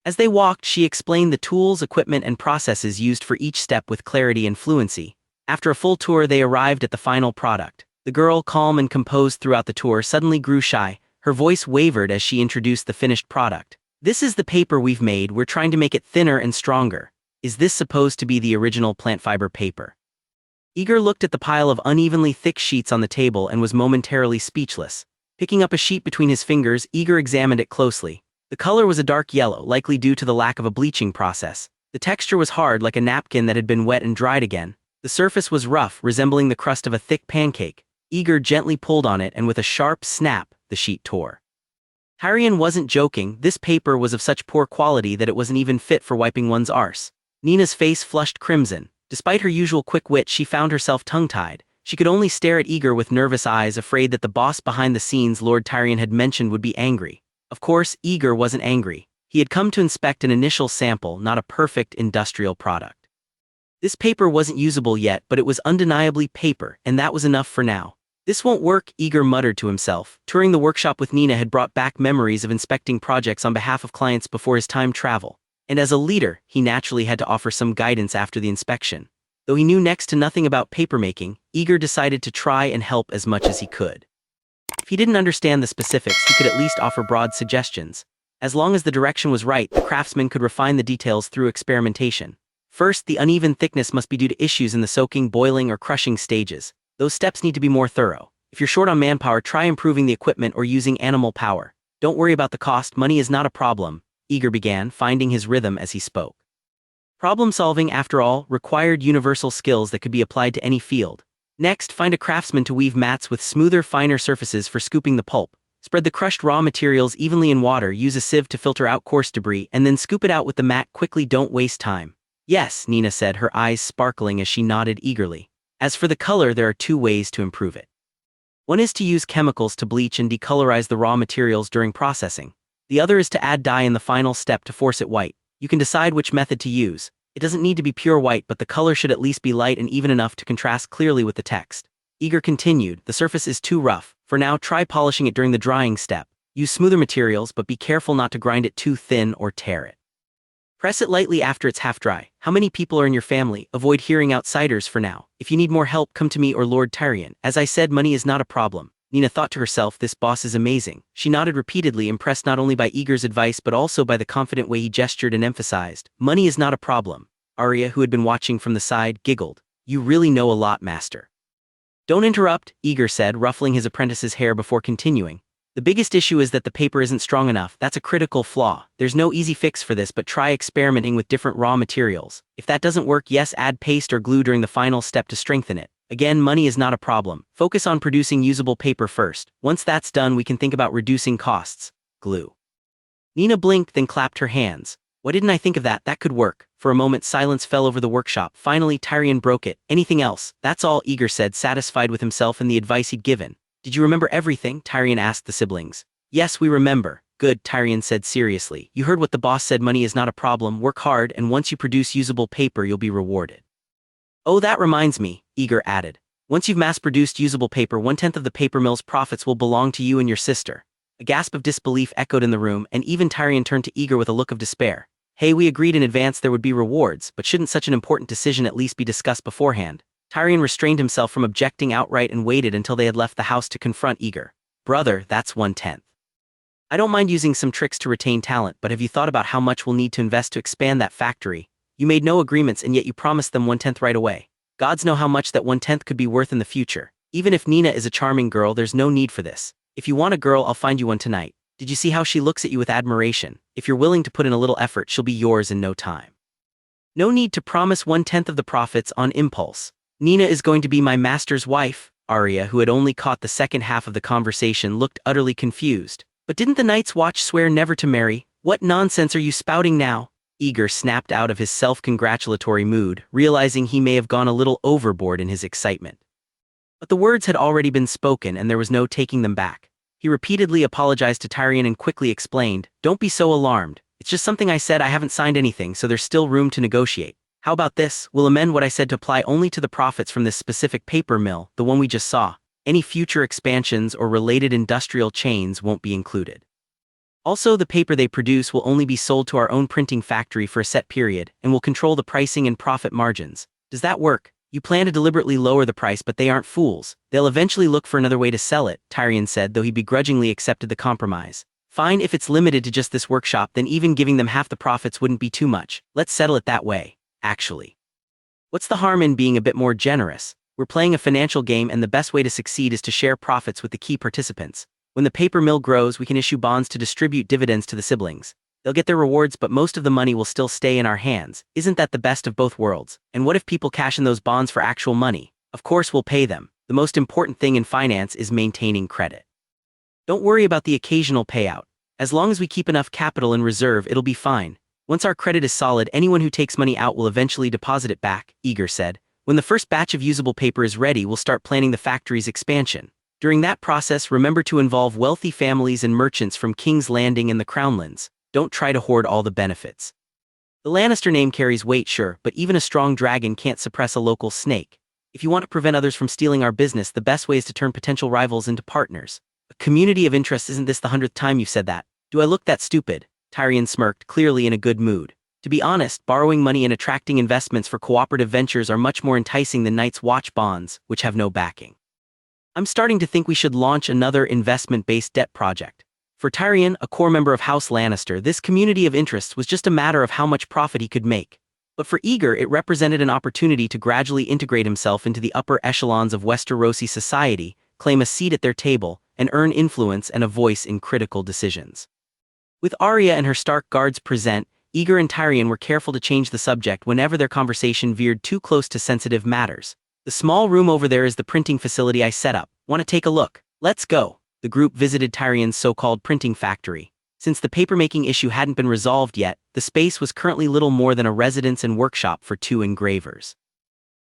Speaker 2: As they walked, she explained the tools, equipment, and processes used for each step with clarity and fluency. After a full tour, they arrived at the final product. The girl, calm and composed throughout the tour, suddenly grew shy. Her voice wavered as she introduced the finished product. This is the paper we've made. We're trying to make it thinner and stronger. Is this supposed to be the original plant fiber paper? Aegor looked at the pile of unevenly thick sheets on the table and was momentarily speechless. Picking up a sheet between his fingers, Aegor examined it closely. The color was a dark yellow, likely due to the lack of a bleaching process. The texture was hard like a napkin that had been wet and dried again. The surface was rough, resembling the crust of a thick pancake. Aegor gently pulled on it and with a sharp snap, the sheet tore. Tyrion wasn't joking, this paper was of such poor quality that it wasn't even fit for wiping one's arse. Nina's face flushed crimson. Despite her usual quick wit, she found herself tongue-tied. She could only stare at Aegor with nervous eyes, afraid that the boss behind the scenes Lord Tyrion had mentioned would be angry. Of course, Aegor wasn't angry. He had come to inspect an initial sample, not a perfect industrial product. This paper wasn't usable yet, but it was undeniably paper, and that was enough for now. This won't work, Aegor muttered to himself. Touring the workshop with Nina had brought back memories of inspecting projects on behalf of clients before his time travel, and as a leader, he naturally had to offer some guidance after the inspection. Though he knew next to nothing about papermaking, Aegor decided to try and help as much as he could. If he didn't understand the specifics, he could at least offer broad suggestions. As long as the direction was right, the craftsman could refine the details through experimentation. First, the uneven thickness must be due to issues in the soaking, boiling, or crushing stages. Those steps need to be more thorough. If you're short on manpower, try improving the equipment or using animal power. Don't worry about the cost, money is not a problem, Aegor began, finding his rhythm as he spoke. Problem solving, after all, required universal skills that could be applied to any field. Next, find a craftsman to weave mats with smoother, finer surfaces for scooping the pulp. Spread the crushed raw materials evenly in water, use a sieve to filter out coarse debris, and then scoop it out with the mat quickly, don't waste time. Yes, Nina said, her eyes sparkling as she nodded eagerly. As for the color, there are two ways to improve it. One is to use chemicals to bleach and decolorize the raw materials during processing. The other is to add dye in the final step to force it white. You can decide which method to use. It doesn't need to be pure white, but the color should at least be light and even enough to contrast clearly with the text. Aegor continued, the surface is too rough. For now, try polishing it during the drying step. Use smoother materials, but be careful not to grind it too thin or tear it. Press it lightly after it's half dry. How many people are in your family? Avoid hearing outsiders for now. If you need more help, come to me or Lord Tyrion. As I said, money is not a problem. Nina thought to herself, this boss is amazing. She nodded repeatedly, impressed not only by Aegor's advice but also by the confident way he gestured and emphasized, money is not a problem. Arya, who had been watching from the side, giggled. You really know a lot, master. Don't interrupt, Aegor said, ruffling his apprentice's hair before continuing. The biggest issue is that the paper isn't strong enough. That's a critical flaw. There's no easy fix for this, but try experimenting with different raw materials. If that doesn't work, yes, add paste or glue during the final step to strengthen it. Again, money is not a problem. Focus on producing usable paper first. Once that's done, we can think about reducing costs. Glue. Nina blinked, then clapped her hands. Why didn't I think of that? That could work. For a moment, silence fell over the workshop. Finally, Tyrion broke it. Anything else? That's all, Aegor said, satisfied with himself and the advice he'd given. Did you remember everything? Tyrion asked the siblings. Yes, we remember. Good, Tyrion said seriously. You heard what the boss said, money is not a problem. Work hard, and once you produce usable paper, you'll be rewarded. Oh, that reminds me, Aegor added. Once you've mass-produced usable paper, 1/10 of the paper mill's profits will belong to you and your sister. A gasp of disbelief echoed in the room, and even Tyrion turned to Aegor with a look of despair. Hey, we agreed in advance there would be rewards, but shouldn't such an important decision at least be discussed beforehand? Tyrion restrained himself from objecting outright and waited until they had left the house to confront Aegor. Brother, that's 1/10. I don't mind using some tricks to retain talent, but have you thought about how much we'll need to invest to expand that factory? You made no agreements and yet you promised them 1/10 right away. Gods know how much that 1/10 could be worth in the future. Even if Nina is a charming girl, there's no need for this. If you want a girl, I'll find you one tonight. Did you see how she looks at you with admiration? If you're willing to put in a little effort, she'll be yours in no time. No need to promise 1/10 of the profits on impulse. Nina is going to be my master's wife. Arya, who had only caught the second half of the conversation, looked utterly confused. But didn't the Night's Watch swear never to marry? What nonsense are you spouting now? Aegor snapped out of his self-congratulatory mood, realizing he may have gone a little overboard in his excitement. But the words had already been spoken and there was no taking them back. He repeatedly apologized to Tyrion and quickly explained, "Don't be so alarmed. It's just something I said. I haven't signed anything, so there's still room to negotiate. How about this? We'll amend what I said to apply only to the profits from this specific paper mill, the one we just saw. Any future expansions or related industrial chains won't be included. Also, the paper they produce will only be sold to our own printing factory for a set period, and we'll control the pricing and profit margins. Does that work? You plan to deliberately lower the price, but they aren't fools. They'll eventually look for another way to sell it," Tyrion said, though he begrudgingly accepted the compromise. "Fine, if it's limited to just this workshop, then even giving them half the profits wouldn't be too much. Let's settle it that way, actually. What's the harm in being a bit more generous? We're playing a financial game and the best way to succeed is to share profits with the key participants. When the paper mill grows, we can issue bonds to distribute dividends to the siblings. They'll get their rewards, but most of the money will still stay in our hands. Isn't that the best of both worlds? And what if people cash in those bonds for actual money? Of course we'll pay them. The most important thing in finance is maintaining credit. Don't worry about the occasional payout. As long as we keep enough capital in reserve, it'll be fine. Once our credit is solid, anyone who takes money out will eventually deposit it back, Aegor said. When the first batch of usable paper is ready, we'll start planning the factory's expansion. During that process, remember to involve wealthy families and merchants from King's Landing and the Crownlands. Don't try to hoard all the benefits. The Lannister name carries weight, sure, but even a strong dragon can't suppress a local snake. If you want to prevent others from stealing our business, the best way is to turn potential rivals into partners. A community of interest. Isn't this the 100th time you've said that? Do I look that stupid? Tyrion smirked, clearly in a good mood. To be honest, borrowing money and attracting investments for cooperative ventures are much more enticing than Night's Watch bonds, which have no backing. I'm starting to think we should launch another investment-based debt project. For Tyrion, a core member of House Lannister, this community of interests was just a matter of how much profit he could make. But for Aegor, it represented an opportunity to gradually integrate himself into the upper echelons of Westerosi society, claim a seat at their table, and earn influence and a voice in critical decisions. With Arya and her Stark guards present, Aegor and Tyrion were careful to change the subject whenever their conversation veered too close to sensitive matters. The small room over there is the printing facility I set up. Want to take a look? Let's go. The group visited Tyrion's so-called printing factory. Since the papermaking issue hadn't been resolved yet, the space was currently little more than a residence and workshop for 2 engravers.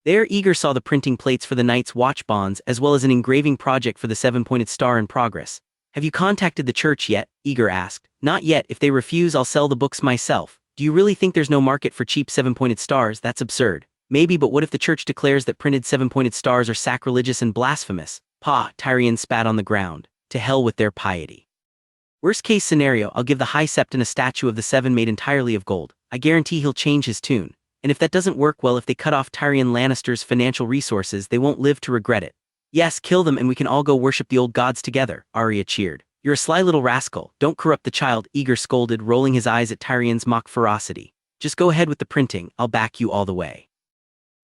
Speaker 2: There, Aegor saw the printing plates for the Night's Watch bonds, as well as an engraving project for the 7-pointed star in progress. Have you contacted the church yet? Aegor asked. Not yet. If they refuse, I'll sell the books myself. Do you really think there's no market for cheap 7-pointed stars? That's absurd. Maybe, but what if the church declares that printed 7-pointed stars are sacrilegious and blasphemous? Pah, Tyrion spat on the ground. To hell with their piety. Worst case scenario, I'll give the High Septon a statue of the 7 made entirely of gold. I guarantee he'll change his tune. And if that doesn't work, well, if they cut off Tyrion Lannister's financial resources, they won't live to regret it. Yes, kill them and we can all go worship the old gods together, Arya cheered. You're a sly little rascal. Don't corrupt the child, Aegor scolded, rolling his eyes at Tyrion's mock ferocity. Just go ahead with the printing, I'll back you all the way.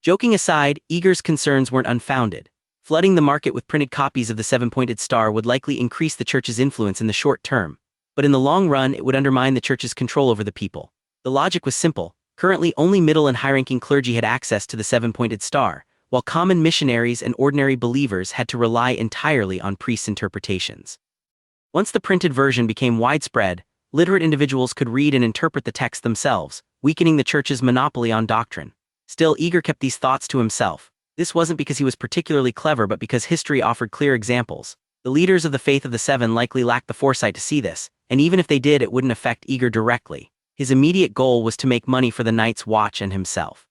Speaker 2: Joking aside, Aegor's concerns weren't unfounded. Flooding the market with printed copies of the 7-pointed star would likely increase the church's influence in the short term, but in the long run it would undermine the church's control over the people. The logic was simple. Currently only middle and high-ranking clergy had access to the 7-pointed star, while common missionaries and ordinary believers had to rely entirely on priests' interpretations. Once the printed version became widespread, literate individuals could read and interpret the text themselves, weakening the church's monopoly on doctrine. Still, Aegor kept these thoughts to himself. This wasn't because he was particularly clever, but because history offered clear examples. The leaders of the Faith of the Seven likely lacked the foresight to see this, and even if they did, it wouldn't affect Aegor directly. His immediate goal was to make money for the Night's Watch and himself.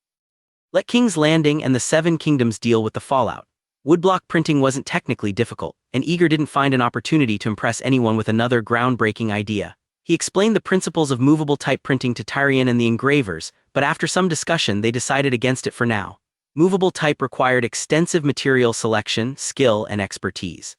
Speaker 2: Let King's Landing and the 7 Kingdoms deal with the fallout. Woodblock printing wasn't technically difficult, and Aegor didn't find an opportunity to impress anyone with another groundbreaking idea. He explained the principles of movable type printing to Tyrion and the engravers, but after some discussion they decided against it for now. Movable type required extensive material selection, skill, and expertise.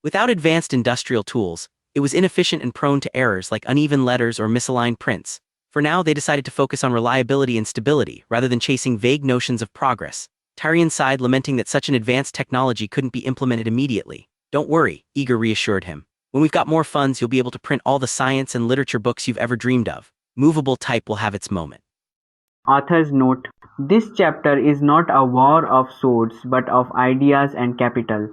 Speaker 2: Without advanced industrial tools, it was inefficient and prone to errors like uneven letters or misaligned prints. For now, they decided to focus on reliability and stability, rather than chasing vague notions of progress. Tyrion sighed, lamenting that such an advanced technology couldn't be implemented immediately. Don't worry, Aegor reassured him. When we've got more funds, you'll be able to print all the science and literature books you've ever dreamed of. Movable type will have its moment.
Speaker 1: Author's note: this chapter is not a war of swords but of ideas and capital.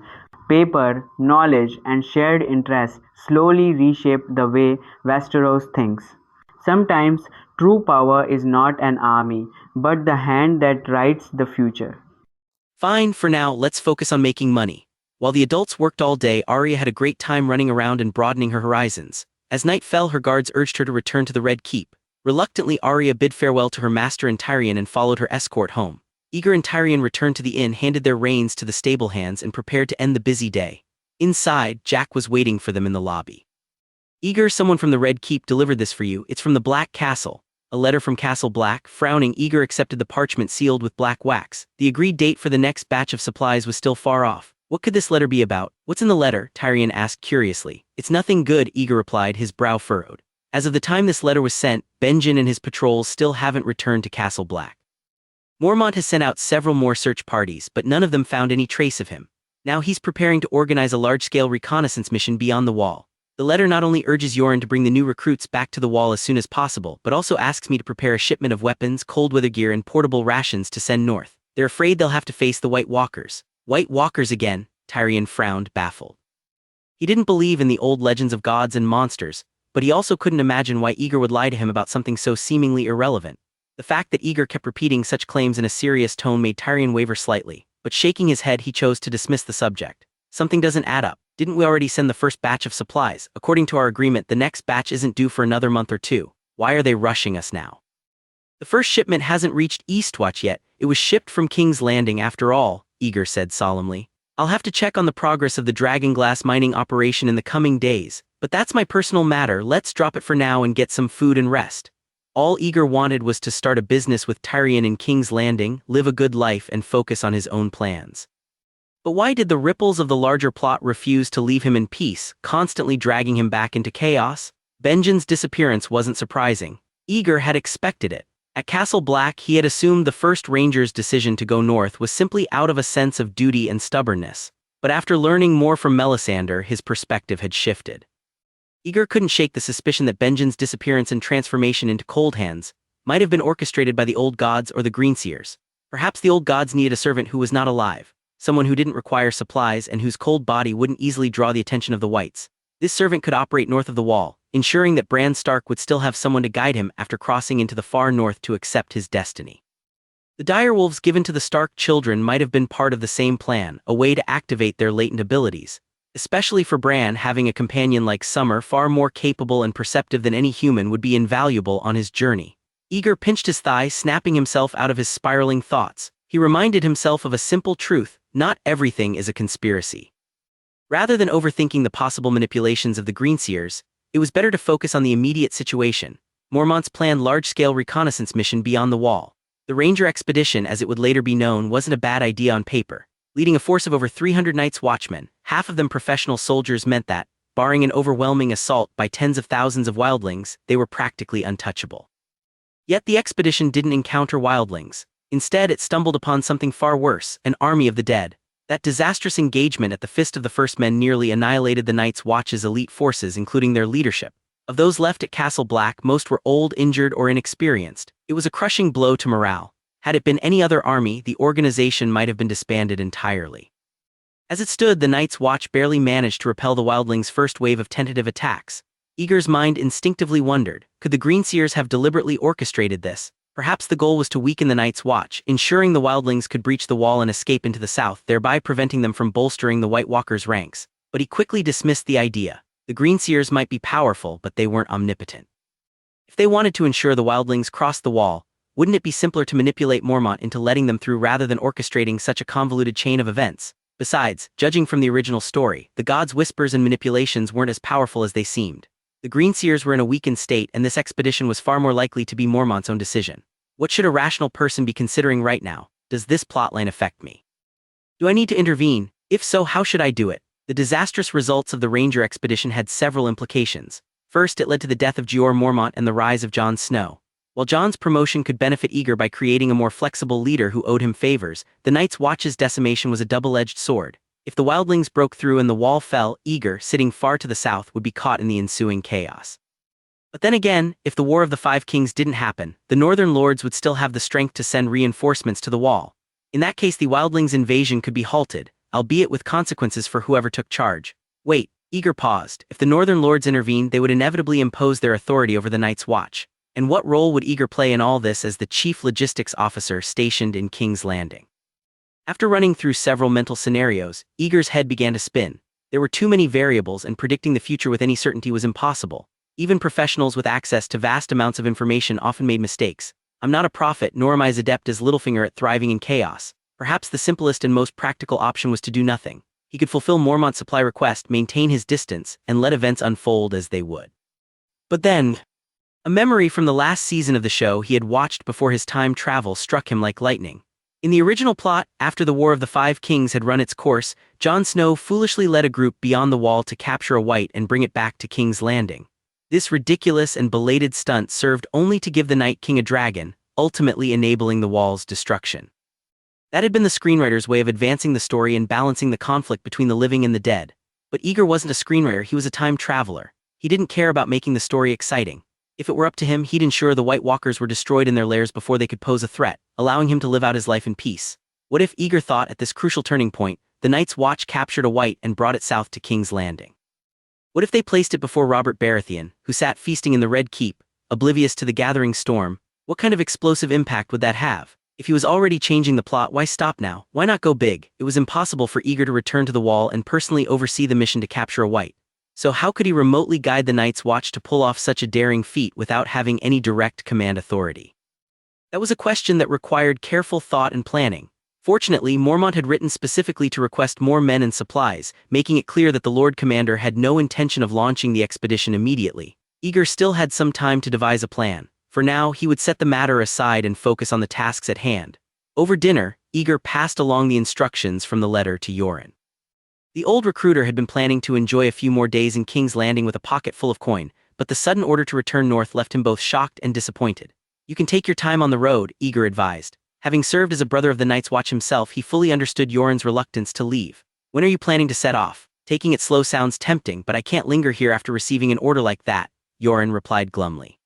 Speaker 1: Paper, knowledge, and shared interests slowly reshape the way Westeros thinks. Sometimes true power is not an army, but the hand that writes the future.
Speaker 2: Fine, for now, let's focus on making money. While the adults worked all day, Arya had a great time running around and broadening her horizons. As night fell, her guards urged her to return to the Red Keep. Reluctantly, Arya bid farewell to her master and Tyrion and followed her escort home. Aegor and Tyrion returned to the inn, handed their reins to the stable hands, and prepared to end the busy day. Inside, Jack was waiting for them in the lobby. Aegor, someone from the Red Keep delivered this for you. It's from the Black Castle. A letter from Castle Black. Frowning, Aegor accepted the parchment sealed with black wax. The agreed date for the next batch of supplies was still far off. What could this letter be about? What's in the letter? Tyrion asked curiously. It's nothing good, Aegor replied, his brow furrowed. As of the time this letter was sent, Benjen and his patrols still haven't returned to Castle Black. Mormont has sent out several more search parties, but none of them found any trace of him. Now he's preparing to organize a large-scale reconnaissance mission beyond the wall. The letter not only urges Yoren to bring the new recruits back to the wall as soon as possible, but also asks me to prepare a shipment of weapons, cold weather gear, and portable rations to send north. They're afraid they'll have to face the White Walkers. White Walkers again, Tyrion frowned, baffled. He didn't believe in the old legends of gods and monsters, but he also couldn't imagine why Aegor would lie to him about something so seemingly irrelevant. The fact that Aegor kept repeating such claims in a serious tone made Tyrion waver slightly, but shaking his head he chose to dismiss the subject. Something doesn't add up. Didn't we already send the first batch of supplies? According to our agreement, the next batch isn't due for another month or two. Why are they rushing us now? The first shipment hasn't reached Eastwatch yet. It was shipped from King's Landing after all, Aegor said solemnly. I'll have to check on the progress of the dragonglass mining operation in the coming days, but that's my personal matter. Let's drop it for now and get some food and rest. All Aegor wanted was to start a business with Tyrion in King's Landing, live a good life, and focus on his own plans. But why did the ripples of the larger plot refuse to leave him in peace, constantly dragging him back into chaos? Benjen's disappearance wasn't surprising. Aegor had expected it. At Castle Black, he had assumed the first ranger's decision to go north was simply out of a sense of duty and stubbornness. But after learning more from Melisandre, his perspective had shifted. Aegor couldn't shake the suspicion that Benjen's disappearance and transformation into Cold Hands might have been orchestrated by the old gods or the Greenseers. Perhaps the old gods needed a servant who was not alive, someone who didn't require supplies and whose cold body wouldn't easily draw the attention of the Whites. This servant could operate north of the wall, ensuring that Bran Stark would still have someone to guide him after crossing into the far north to accept his destiny. The direwolves given to the Stark children might have been part of the same plan, a way to activate their latent abilities. Especially for Bran, having a companion like Summer, far more capable and perceptive than any human, would be invaluable on his journey. Aegor pinched his thigh, snapping himself out of his spiraling thoughts. He reminded himself of a simple truth: not everything is a conspiracy. Rather than overthinking the possible manipulations of the Greenseers, it was better to focus on the immediate situation. Mormont's planned large-scale reconnaissance mission beyond the wall. The Ranger expedition, as it would later be known, wasn't a bad idea on paper. Leading a force of over 300 Night's Watchmen, half of them professional soldiers, meant that, barring an overwhelming assault by tens of thousands of wildlings, they were practically untouchable. Yet the expedition didn't encounter wildlings. Instead, it stumbled upon something far worse: an army of the dead. That disastrous engagement at the Fist of the First Men nearly annihilated the Night's Watch's elite forces, including their leadership. Of those left at Castle Black, most were old, injured, or inexperienced. It was a crushing blow to morale. Had it been any other army, the organization might have been disbanded entirely. As it stood, the Night's Watch barely managed to repel the wildlings' first wave of tentative attacks. Aegor's mind instinctively wondered, could the Greenseers have deliberately orchestrated this? Perhaps the goal was to weaken the Night's Watch, ensuring the wildlings could breach the wall and escape into the south, thereby preventing them from bolstering the White Walkers' ranks. But he quickly dismissed the idea. The Greenseers might be powerful, but they weren't omnipotent. If they wanted to ensure the wildlings crossed the wall, wouldn't it be simpler to manipulate Mormont into letting them through rather than orchestrating such a convoluted chain of events? Besides, judging from the original story, the gods' whispers and manipulations weren't as powerful as they seemed. The Greenseers were in a weakened state, and this expedition was far more likely to be Mormont's own decision. What should a rational person be considering right now? Does this plotline affect me? Do I need to intervene? If so, how should I do it? The disastrous results of the Ranger expedition had several implications. First, it led to the death of Jeor Mormont and the rise of Jon Snow. While Jon's promotion could benefit Aegor by creating a more flexible leader who owed him favors, the Night's Watch's decimation was a double-edged sword. If the wildlings broke through and the wall fell, Aegor, sitting far to the south, would be caught in the ensuing chaos. But then again, if the War of the Five Kings didn't happen, the Northern Lords would still have the strength to send reinforcements to the wall. In that case, the wildlings' invasion could be halted, albeit with consequences for whoever took charge. Wait, Aegor paused. If the Northern Lords intervened, they would inevitably impose their authority over the Night's Watch. And what role would Aegor play in all this as the chief logistics officer stationed in King's Landing? After running through several mental scenarios, Aegor's head began to spin. There were too many variables, and predicting the future with any certainty was impossible. Even professionals with access to vast amounts of information often made mistakes. I'm not a prophet, nor am I as adept as Littlefinger at thriving in chaos. Perhaps the simplest and most practical option was to do nothing. He could fulfill Mormont's supply request, maintain his distance, and let events unfold as they would. But then, a memory from the last season of the show he had watched before his time travel struck him like lightning. In the original plot, after the War of the Five Kings had run its course, Jon Snow foolishly led a group beyond the wall to capture a White and bring it back to King's Landing. This ridiculous and belated stunt served only to give the Night King a dragon, ultimately enabling the wall's destruction. That had been the screenwriter's way of advancing the story and balancing the conflict between the living and the dead. But Aegor wasn't a screenwriter, he was a time traveler. He didn't care about making the story exciting. If it were up to him, he'd ensure the White Walkers were destroyed in their lairs before they could pose a threat, allowing him to live out his life in peace. What if, Aegor thought, at this crucial turning point, the Night's Watch captured a White and brought it south to King's Landing? What if they placed it before Robert Baratheon, who sat feasting in the Red Keep, oblivious to the gathering storm? What kind of explosive impact would that have? If he was already changing the plot, why stop now? Why not go big? It was impossible for Aegor to return to the Wall and personally oversee the mission to capture a White. So how could he remotely guide the Night's Watch to pull off such a daring feat without having any direct command authority? That was a question that required careful thought and planning. Fortunately, Mormont had written specifically to request more men and supplies, making it clear that the Lord Commander had no intention of launching the expedition immediately. Aegor still had some time to devise a plan. For now, he would set the matter aside and focus on the tasks at hand. Over dinner, Aegor passed along the instructions from the letter to Yoren. The old recruiter had been planning to enjoy a few more days in King's Landing with a pocket full of coin, but the sudden order to return north left him both shocked and disappointed. "You can take your time on the road," Aegor advised. Having served as a brother of the Night's Watch himself, he fully understood Yoren's reluctance to leave. "When are you planning to set off?" "Taking it slow sounds tempting, but I can't linger here after receiving an order like that," Yoren replied glumly.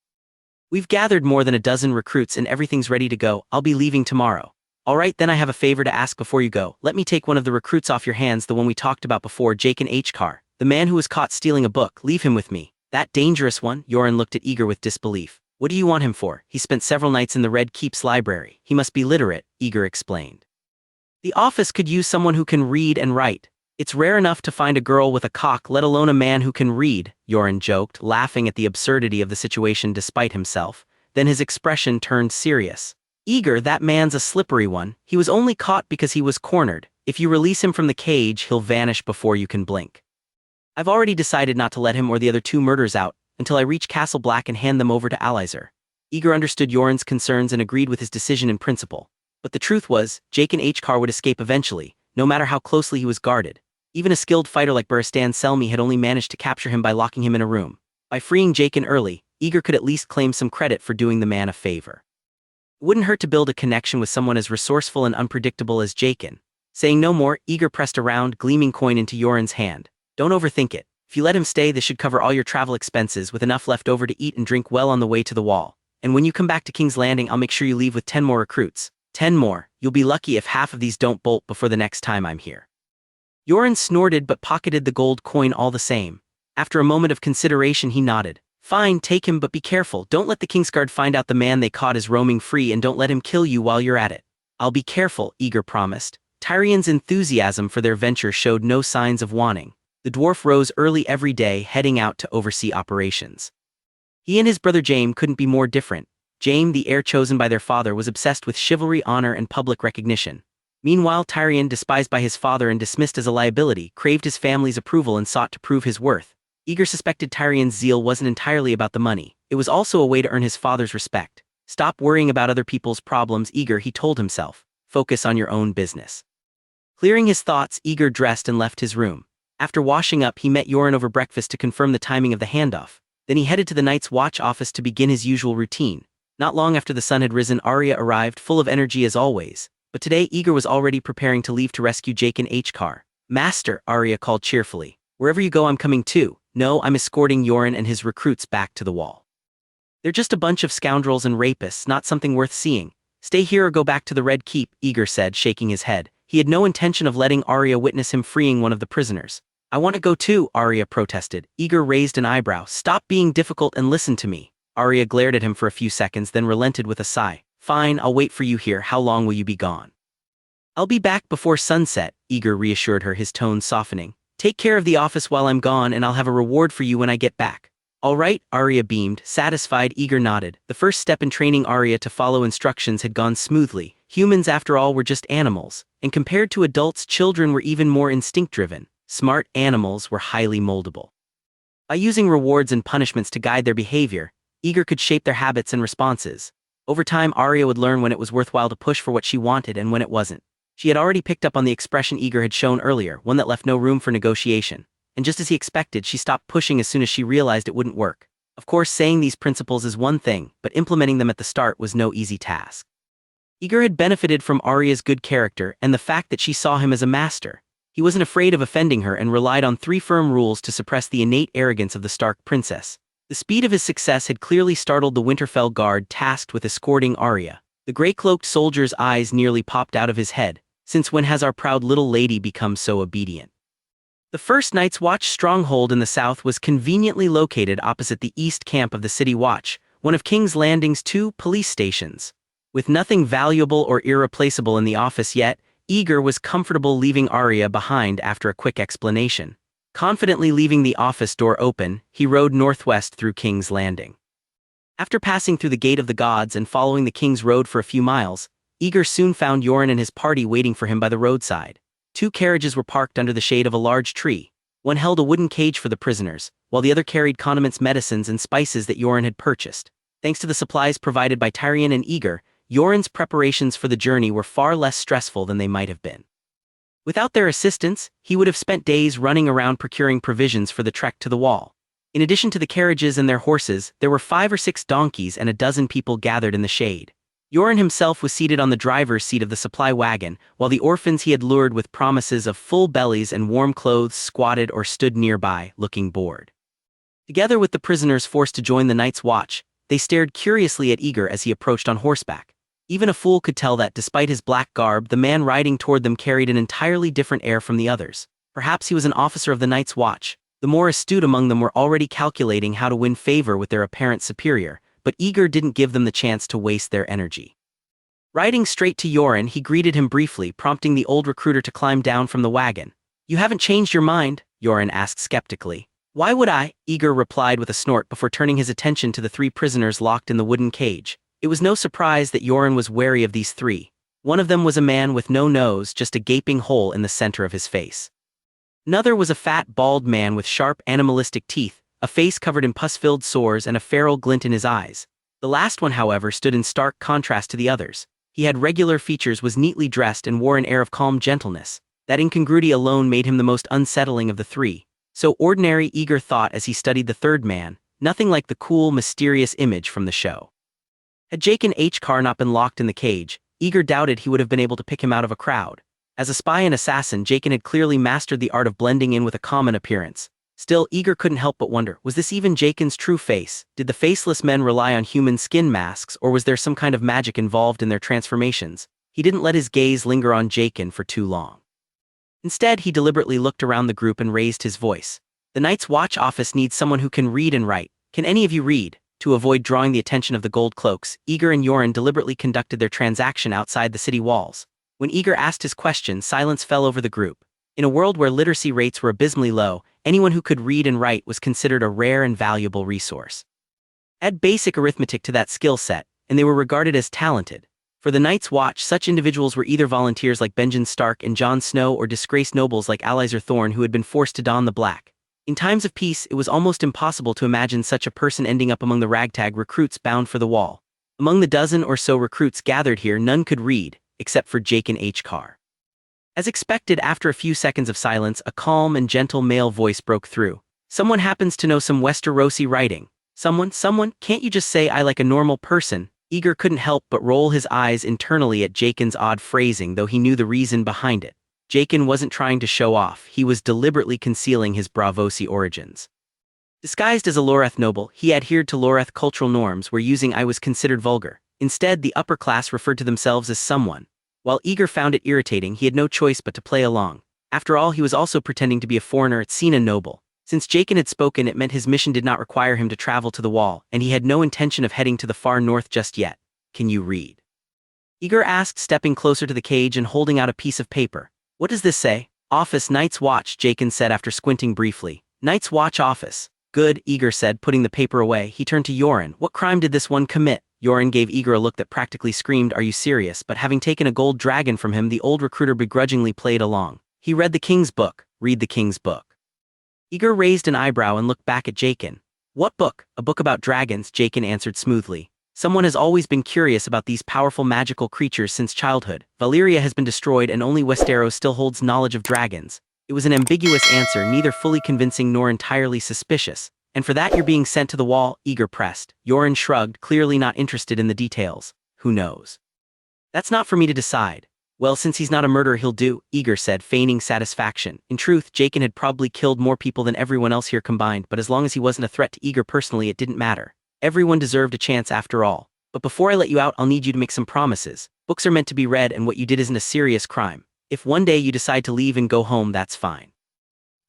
Speaker 2: "We've gathered more than a dozen recruits and everything's ready to go. I'll be leaving tomorrow." "All right, then I have a favor to ask before you go. Let me take one of the recruits off your hands, the one we talked about before, Jaken Aegor, the man who was caught stealing a book. Leave him with me." "That dangerous one?" Yoren looked at Aegor with disbelief. "What do you want him for? He spent several nights in the Red Keep's library. He must be literate," Aegor explained. "The office could use someone who can read and write. It's rare enough to find a girl with a cock, let alone a man who can read," Yoren joked, laughing at the absurdity of the situation despite himself. Then his expression turned serious. "Aegor, that man's a slippery one. He was only caught because he was cornered. If you release him from the cage, he'll vanish before you can blink. I've already decided not to let him or the other two murders out until I reach Castle Black and hand them over to Alizar." Aegor understood Yoren's concerns and agreed with his decision in principle. But the truth was, Jaken Aegor would escape eventually, no matter how closely he was guarded. Even a skilled fighter like Barristan Selmy had only managed to capture him by locking him in a room. By freeing Jaken early, Aegor could at least claim some credit for doing the man a favor. It wouldn't hurt to build a connection with someone as resourceful and unpredictable as Jaken. Saying no more, Aegor pressed a round, gleaming coin into Yoren's hand. "Don't overthink it. If you let him stay, this should cover all your travel expenses, with enough left over to eat and drink well on the way to the Wall. And when you come back to King's Landing, I'll make sure you leave with 10 more recruits. 10 more. You'll be lucky if half of these don't bolt before the next time I'm here." Yoren snorted but pocketed the gold coin all the same. After a moment of consideration, he nodded. "Fine, take him, but be careful. Don't let the Kingsguard find out the man they caught is roaming free, and don't let him kill you while you're at it." "I'll be careful," Aegor promised. Tyrion's enthusiasm for their venture showed no signs of waning. The dwarf rose early every day, heading out to oversee operations. He and his brother Jaime couldn't be more different. Jaime, the heir chosen by their father, was obsessed with chivalry, honor, and public recognition. Meanwhile, Tyrion, despised by his father and dismissed as a liability, craved his family's approval and sought to prove his worth. Aegor suspected Tyrion's zeal wasn't entirely about the money. It was also a way to earn his father's respect. "Stop worrying about other people's problems, Aegor," he told himself. "Focus on your own business." Clearing his thoughts, Aegor dressed and left his room. After washing up, he met Yoren over breakfast to confirm the timing of the handoff. Then he headed to the Night's Watch office to begin his usual routine. Not long after the sun had risen, Arya arrived, full of energy as always. But today, Aegor was already preparing to leave to rescue Jaken Aegor. "Master," Arya called cheerfully. "Wherever you go, I'm coming too." "No, I'm escorting Yoren and his recruits back to the Wall. They're just a bunch of scoundrels and rapists, not something worth seeing. Stay here or go back to the Red Keep," Aegor said, shaking his head. He had no intention of letting Arya witness him freeing one of the prisoners. "I want to go too," Arya protested. Aegor raised an eyebrow. "Stop being difficult and listen to me." Arya glared at him for a few seconds, then relented with a sigh. "Fine, I'll wait for you here. How long will you be gone?" "I'll be back before sunset," Aegor reassured her, his tone softening. "Take care of the office while I'm gone, and I'll have a reward for you when I get back." "All right," Arya beamed. Satisfied, Aegor nodded. The first step in training Arya to follow instructions had gone smoothly. Humans, after all, were just animals, and compared to adults, children were even more instinct-driven. Smart animals were highly moldable. By using rewards and punishments to guide their behavior, Aegor could shape their habits and responses. Over time, Arya would learn when it was worthwhile to push for what she wanted and when it wasn't. She had already picked up on the expression Aegor had shown earlier, one that left no room for negotiation. And just as he expected, she stopped pushing as soon as she realized it wouldn't work. Of course, saying these principles is one thing, but implementing them at the start was no easy task. Aegor had benefited from Arya's good character and the fact that she saw him as a master. He wasn't afraid of offending her and relied on 3 firm rules to suppress the innate arrogance of the Stark princess. The speed of his success had clearly startled the Winterfell guard tasked with escorting Arya. The gray-cloaked soldier's eyes nearly popped out of his head. Since when has our proud little lady become so obedient? The first Night's Watch stronghold in the south was conveniently located opposite the east camp of the City Watch, one of King's Landing's 2 police stations. With nothing valuable or irreplaceable in the office yet, Aegor was comfortable leaving Arya behind after a quick explanation. Confidently leaving the office door open, he rode northwest through King's Landing. After passing through the Gate of the Gods and following the King's Road for a few miles, Aegor soon found Yoren and his party waiting for him by the roadside. 2 carriages were parked under the shade of a large tree. One held a wooden cage for the prisoners, while the other carried condiments, medicines, and spices that Yoren had purchased. Thanks to the supplies provided by Tyrion and Aegor, Yoren's preparations for the journey were far less stressful than they might have been. Without their assistance, he would have spent days running around procuring provisions for the trek to the wall. In addition to the carriages and their horses, there were 5 or 6 donkeys and a dozen people gathered in the shade. Yoren himself was seated on the driver's seat of the supply wagon, while the orphans he had lured with promises of full bellies and warm clothes squatted or stood nearby, looking bored. Together with the prisoners forced to join the Night's Watch, they stared curiously at Aegor as he approached on horseback. Even a fool could tell that, despite his black garb, the man riding toward them carried an entirely different air from the others. Perhaps he was an officer of the Night's Watch. The more astute among them were already calculating how to win favor with their apparent superior, but Aegor didn't give them the chance to waste their energy. Riding straight to Yoren, he greeted him briefly, prompting the old recruiter to climb down from the wagon. "You haven't changed your mind?" Yoren asked skeptically. "Why would I?" Aegor replied with a snort before turning his attention to the 3 prisoners locked in the wooden cage. It was no surprise that Yoren was wary of these 3. One of them was a man with no nose, just a gaping hole in the center of his face. Another was a fat, bald man with sharp, animalistic teeth, a face covered in pus-filled sores and a feral glint in his eyes. The last one, however, stood in stark contrast to the others. He had regular features, was neatly dressed, and wore an air of calm gentleness. That incongruity alone made him the most unsettling of the 3. So ordinary, Aegor thought as he studied the third man, nothing like the cool, mysterious image from the show. Had Jaqen H'ghar not been locked in the cage, Aegor doubted he would have been able to pick him out of a crowd. As a spy and assassin, Jaqen had clearly mastered the art of blending in with a common appearance. Still, Aegor couldn't help but wonder, was this even Jaqen's true face? Did the faceless men rely on human skin masks, or was there some kind of magic involved in their transformations? He didn't let his gaze linger on Jaqen for too long. Instead, he deliberately looked around the group and raised his voice. "The Night's Watch office needs someone who can read and write. Can any of you read?" To avoid drawing the attention of the gold cloaks, Aegor and Yoren deliberately conducted their transaction outside the city walls. When Aegor asked his question, silence fell over the group. In a world where literacy rates were abysmally low, anyone who could read and write was considered a rare and valuable resource. Add basic arithmetic to that skill set, and they were regarded as talented. For the Night's Watch, such individuals were either volunteers like Benjen Stark and Jon Snow, or disgraced nobles like Alliser Thorne who had been forced to don the black. In times of peace, it was almost impossible to imagine such a person ending up among the ragtag recruits bound for the wall. Among the dozen or so recruits gathered here, none could read, except for Jaqen H'ghar. As expected, after a few seconds of silence, a calm and gentle male voice broke through. "Someone happens to know some Westerosi writing. Someone, can't you just say I like a normal person?" Aegor couldn't help but roll his eyes internally at Jaqen's odd phrasing, though he knew the reason behind it. Jaqen wasn't trying to show off, he was deliberately concealing his Braavosi origins. Disguised as a Loreth noble, he adhered to Loreth cultural norms where using I was considered vulgar. Instead, the upper class referred to themselves as someone. While Aegor found it irritating, he had no choice but to play along. After all, he was also pretending to be a foreigner at sea, a noble. Since Jaqen had spoken, it meant his mission did not require him to travel to the wall, and he had no intention of heading to the far north just yet. "Can you read?" Aegor asked, stepping closer to the cage and holding out a piece of paper. "What does this say?" "Office, Night's Watch," Jaqen said after squinting briefly. "Night's Watch office." "Good," Aegor said, putting the paper away. He turned to Yoren. "What crime did this one commit?" Yoren gave Aegor a look that practically screamed, "Are you serious?" But having taken a gold dragon from him, the old recruiter begrudgingly played along. "He read the king's book." "Read the king's book." Aegor raised an eyebrow and looked back at Jaqen. "What book?" "A book about dragons," Jaqen answered smoothly. "Someone has always been curious about these powerful magical creatures since childhood. Valyria has been destroyed and only Westeros still holds knowledge of dragons." It was an ambiguous answer, neither fully convincing nor entirely suspicious. "And for that you're being sent to the wall?" Aegor pressed. Yoren shrugged, clearly not interested in the details. "Who knows? That's not for me to decide. Well, since he's not a murderer, he'll do, Aegor said, feigning satisfaction. In truth, Jaqen had probably killed more people than everyone else here combined, but as long as he wasn't a threat to Aegor personally, it didn't matter. Everyone deserved a chance after all. But before I let you out, I'll need you to make some promises. Books are meant to be read, and what you did isn't a serious crime. If one day you decide to leave and go home, that's fine.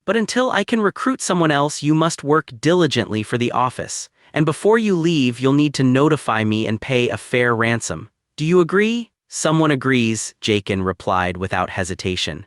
Speaker 2: But until I can recruit someone else, you must work diligently for the office. And before you leave, you'll need to notify me and pay a fair ransom. Do you agree? Someone agrees, Jaqen replied without hesitation.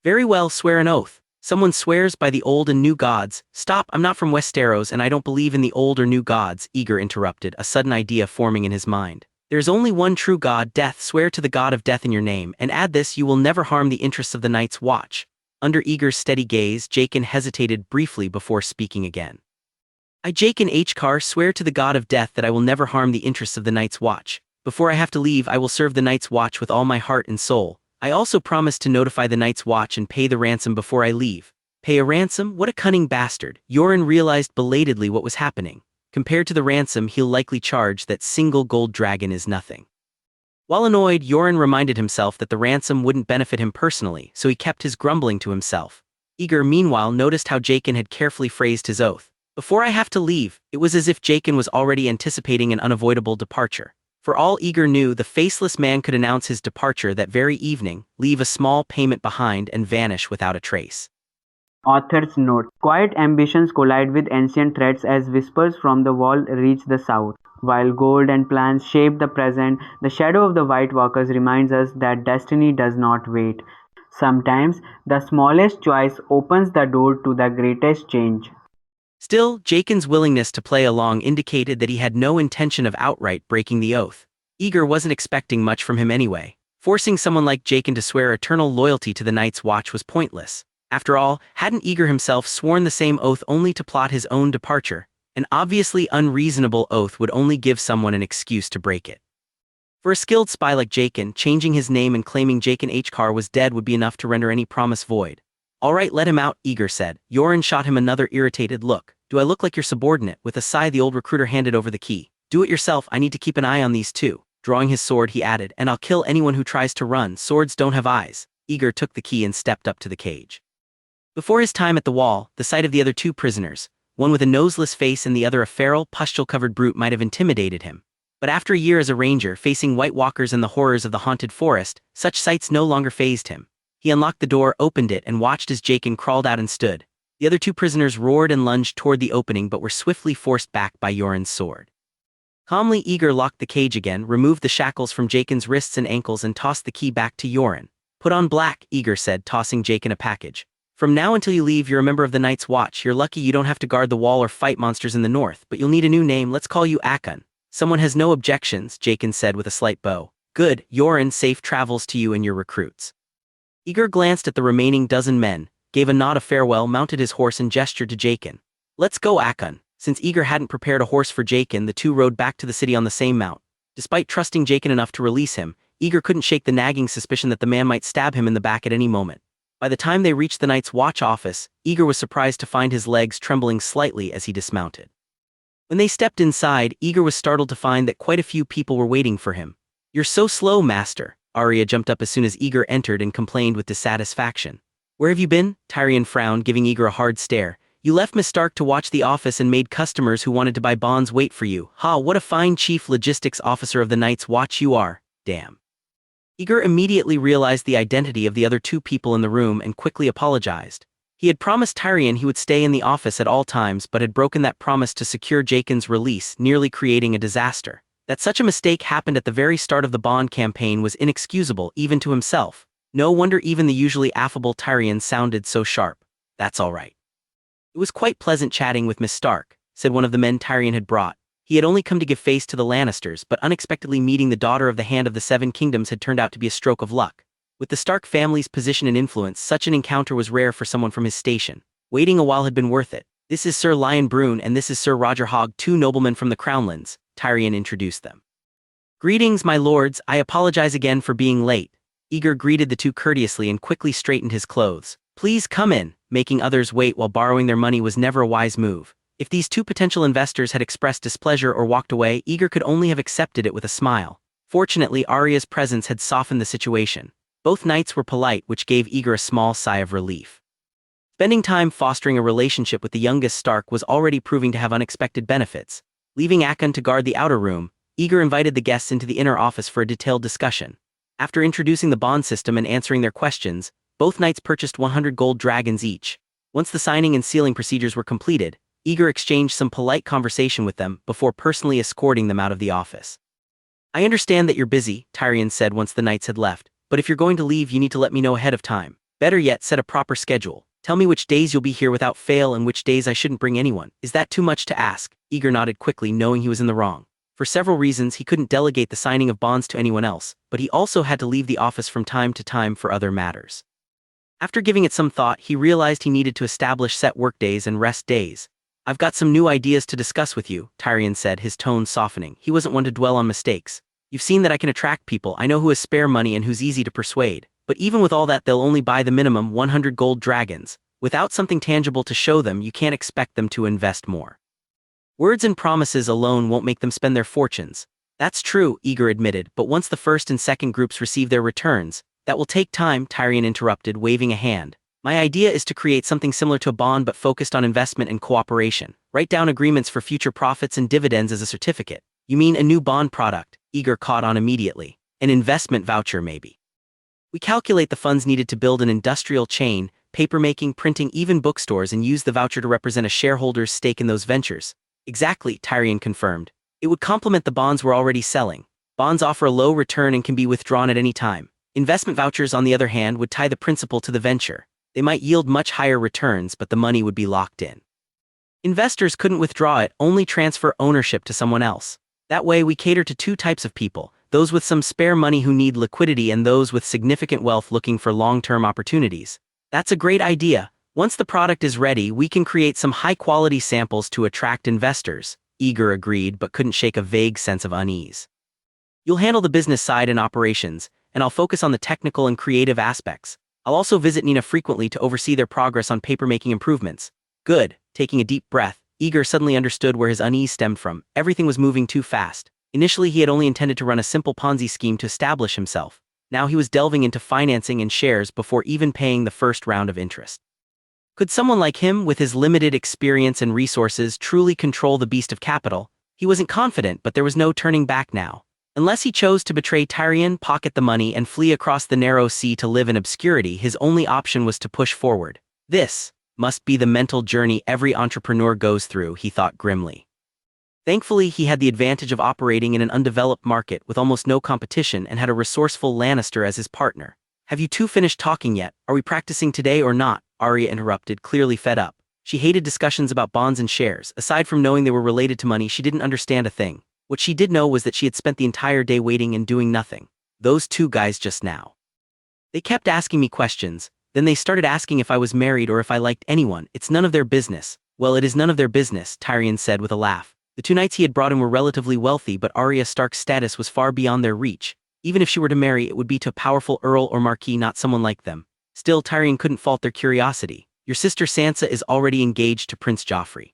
Speaker 2: Very well, swear an oath. Someone swears by the old and new gods. Stop, I'm not from Westeros and I don't believe in the old or new gods, Aegor interrupted, a sudden idea forming in his mind. There's only one true god, death. Swear to the god of death in your name, and add this: you will never harm the interests of the Night's Watch. Under Aegor's steady gaze, Jaqen hesitated briefly before speaking again. I, Jaqen Aegor, swear to the god of death that I will never harm the interests of the Night's Watch. Before I have to leave, I will serve the Night's Watch with all my heart and soul. I also promise to notify the Night's Watch and pay the ransom before I leave. Pay a ransom? What a cunning bastard. Yoren realized belatedly what was happening. Compared to the ransom he'll likely charge, that single gold dragon is nothing. While annoyed, Yoren reminded himself that the ransom wouldn't benefit him personally, so he kept his grumbling to himself. Aegor, meanwhile, noticed how Jaqen had carefully phrased his oath. Before I have to leave, it was as if Jaqen was already anticipating an unavoidable departure. For all Aegor knew, the faceless man could announce his departure that very evening, leave a small payment behind, and vanish without a trace.
Speaker 1: Author's note: quiet ambitions collide with ancient threats as whispers from the wall reach the south. While gold and plans shape the present, the shadow of the White Walkers reminds us that destiny does not wait. Sometimes, the smallest choice opens the door to the greatest change.
Speaker 2: Still, Jaqen's willingness to play along indicated that he had no intention of outright breaking the oath. Aegor wasn't expecting much from him anyway. Forcing someone like Jaqen to swear eternal loyalty to the Night's Watch was pointless. After all, hadn't Aegor himself sworn the same oath only to plot his own departure? An obviously unreasonable oath would only give someone an excuse to break it. For a skilled spy like Jaqen, changing his name and claiming Jaqen Aegor was dead would be enough to render any promise void. All right, let him out, Aegor said. Yoren shot him another irritated look. Do I look like your subordinate? With a sigh, the old recruiter handed over the key. Do it yourself, I need to keep an eye on these two. Drawing his sword, he added, and I'll kill anyone who tries to run. Swords don't have eyes. Aegor took the key and stepped up to the cage. Before his time at the wall, the sight of the other two prisoners, one with a noseless face and the other a feral, pustule-covered brute, might have intimidated him. But after a year as a ranger, facing White Walkers and the horrors of the haunted forest, such sights no longer fazed him. He unlocked the door, opened it, and watched as Jaqen crawled out and stood. The other two prisoners roared and lunged toward the opening but were swiftly forced back by Yoren's sword. Calmly, Aegor locked the cage again, removed the shackles from Jaqen's wrists and ankles, and tossed the key back to Yoren. Put on black, Aegor said, tossing Jaqen a package. From now until you leave, you're a member of the Night's Watch. You're lucky you don't have to guard the wall or fight monsters in the north, but you'll need a new name. Let's call you Akon. Someone has no objections, Jaqen said with a slight bow. Good, Yoren, safe travels to you and your recruits. Aegor glanced at the remaining dozen men, gave a nod of farewell, mounted his horse, and gestured to Jaqen. Let's go, Akon. Since Aegor hadn't prepared a horse for Jaqen, the two rode back to the city on the same mount. Despite trusting Jaqen enough to release him, Aegor couldn't shake the nagging suspicion that the man might stab him in the back at any moment. By the time they reached the Night's Watch office, Aegor was surprised to find his legs trembling slightly as he dismounted. When they stepped inside, Aegor was startled to find that quite a few people were waiting for him. You're so slow, master. Arya jumped up as soon as Aegor entered and complained with dissatisfaction. Where have you been? Tyrion frowned, giving Aegor a hard stare. You left Miss Stark to watch the office and made customers who wanted to buy bonds wait for you. Ha, what a fine chief logistics officer of the Night's Watch you are. Damn. Aegor immediately realized the identity of the other two people in the room and quickly apologized. He had promised Tyrion he would stay in the office at all times but had broken that promise to secure Jaqen's release, nearly creating a disaster. That such a mistake happened at the very start of the Bond campaign was inexcusable even to himself. No wonder even the usually affable Tyrion sounded so sharp. That's all right. It was quite pleasant chatting with Miss Stark, said one of the men Tyrion had brought. He had only come to give face to the Lannisters, but unexpectedly meeting the daughter of the Hand of the Seven Kingdoms had turned out to be a stroke of luck. With the Stark family's position and influence, such an encounter was rare for someone from his station. Waiting a while had been worth it. This is Sir Lion Brune and this is Sir Roger Hogg, two noblemen from the Crownlands, Tyrion introduced them. Greetings, my lords, I apologize again for being late. Aegor greeted the two courteously and quickly straightened his clothes. Please come in. Making others wait while borrowing their money was never a wise move. If these two potential investors had expressed displeasure or walked away, Aegor could only have accepted it with a smile. Fortunately, Arya's presence had softened the situation. Both knights were polite, which gave Aegor a small sigh of relief. Spending time fostering a relationship with the youngest Stark was already proving to have unexpected benefits. Leaving Akon to guard the outer room, Aegor invited the guests into the inner office for a detailed discussion. After introducing the bond system and answering their questions, both knights purchased 100 gold dragons each. Once the signing and sealing procedures were completed, Aegor exchanged some polite conversation with them before personally escorting them out of the office. "I understand that you're busy," Tyrion said once the knights had left, "but if you're going to leave, you need to let me know ahead of time. Better yet, set a proper schedule. Tell me which days you'll be here without fail and which days I shouldn't bring anyone." "Is that too much to ask?" Aegor nodded quickly, knowing he was in the wrong. For several reasons, he couldn't delegate the signing of bonds to anyone else, but he also had to leave the office from time to time for other matters. After giving it some thought, he realized he needed to establish set workdays and rest days. "I've got some new ideas to discuss with you," Tyrion said, his tone softening. He wasn't one to dwell on mistakes. "You've seen that I can attract people. I know who has spare money and who's easy to persuade. But even with all that, they'll only buy the minimum 100 gold dragons. Without something tangible to show them, you can't expect them to invest more. Words and promises alone won't make them spend their fortunes." "That's true," Aegor admitted, "but once the first and second groups receive their returns, that will take time," Tyrion interrupted, waving a hand. "My idea is to create something similar to a bond but focused on investment and cooperation. Write down agreements for future profits and dividends as a certificate." "You mean a new bond product?" Aegor caught on immediately. "An investment voucher, maybe." "We calculate the funds needed to build an industrial chain, papermaking, printing, even bookstores, and use the voucher to represent a shareholder's stake in those ventures." "Exactly," Tyrion confirmed. "It would complement the bonds we're already selling. Bonds offer a low return and can be withdrawn at any time. Investment vouchers, on the other hand, would tie the principal to the venture. They might yield much higher returns, but the money would be locked in. Investors couldn't withdraw it, only transfer ownership to someone else. That way, we cater to two types of people: those with some spare money who need liquidity and those with significant wealth looking for long-term opportunities." "That's a great idea. Once the product is ready, we can create some high-quality samples to attract investors," Aegor agreed, but couldn't shake a vague sense of unease. "You'll handle the business side and operations, and I'll focus on the technical and creative aspects. I'll also visit Nina frequently to oversee their progress on papermaking improvements." "Good." Taking a deep breath, Aegor suddenly understood where his unease stemmed from. Everything was moving too fast. Initially, he had only intended to run a simple Ponzi scheme to establish himself. Now he was delving into financing and shares before even paying the first round of interest. Could someone like him, with his limited experience and resources, truly control the beast of capital? He wasn't confident, but there was no turning back now. Unless he chose to betray Tyrion, pocket the money, and flee across the narrow sea to live in obscurity, his only option was to push forward. This must be the mental journey every entrepreneur goes through, he thought grimly. Thankfully, he had the advantage of operating in an undeveloped market with almost no competition and had a resourceful Lannister as his partner. "Have you two finished talking yet? Are we practicing today or not?" Arya interrupted, clearly fed up. She hated discussions about bonds and shares. Aside from knowing they were related to money, she didn't understand a thing. What she did know was that she had spent the entire day waiting and doing nothing. Those two guys just now. They kept asking me questions, then they started asking if I was married or if I liked anyone. "It's none of their business." "Well, it is none of their business," Tyrion said with a laugh. The two knights he had brought in were relatively wealthy, but Arya Stark's status was far beyond their reach. Even if she were to marry, it would be to a powerful earl or marquis, not someone like them. Still, Tyrion couldn't fault their curiosity. "Your sister Sansa is already engaged to Prince Joffrey.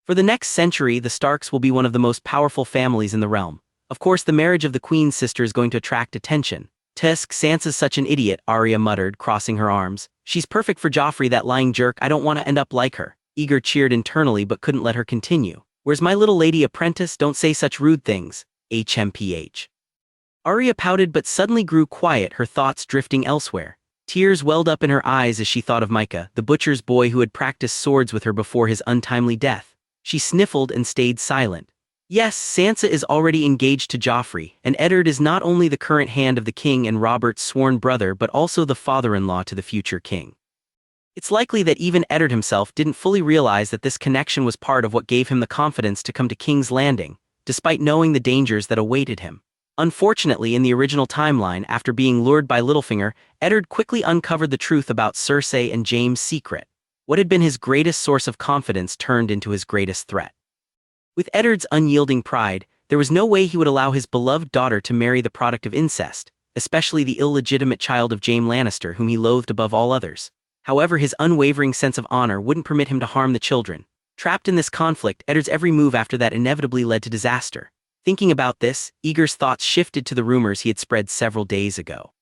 Speaker 2: For the next century, the Starks will be one of the most powerful families in the realm. Of course, the marriage of the Queen's sister is going to attract attention." "Tusk, Sansa's such an idiot," Arya muttered, crossing her arms. "She's perfect for Joffrey, that lying jerk. I don't want to end up like her." Aegor cheered internally but couldn't let her continue. "Where's my little lady apprentice? Don't say such rude things. HMPH. Arya pouted but suddenly grew quiet, her thoughts drifting elsewhere. Tears welled up in her eyes as she thought of Micah, the butcher's boy who had practiced swords with her before his untimely death. She sniffled and stayed silent. Yes, Sansa is already engaged to Joffrey, and Eddard is not only the current hand of the king and Robert's sworn brother but also the father-in-law to the future king. It's likely that even Eddard himself didn't fully realize that this connection was part of what gave him the confidence to come to King's Landing, despite knowing the dangers that awaited him. Unfortunately, in the original timeline, after being lured by Littlefinger, Eddard quickly uncovered the truth about Cersei and James' secret. What had been his greatest source of confidence turned into his greatest threat. With Eddard's unyielding pride, there was no way he would allow his beloved daughter to marry the product of incest, especially the illegitimate child of Jaime Lannister, whom he loathed above all others. However, his unwavering sense of honor wouldn't permit him to harm the children. Trapped in this conflict, Eddard's every move after that inevitably led to disaster. Thinking about this, Aegor's thoughts shifted to the rumors he had spread several days ago.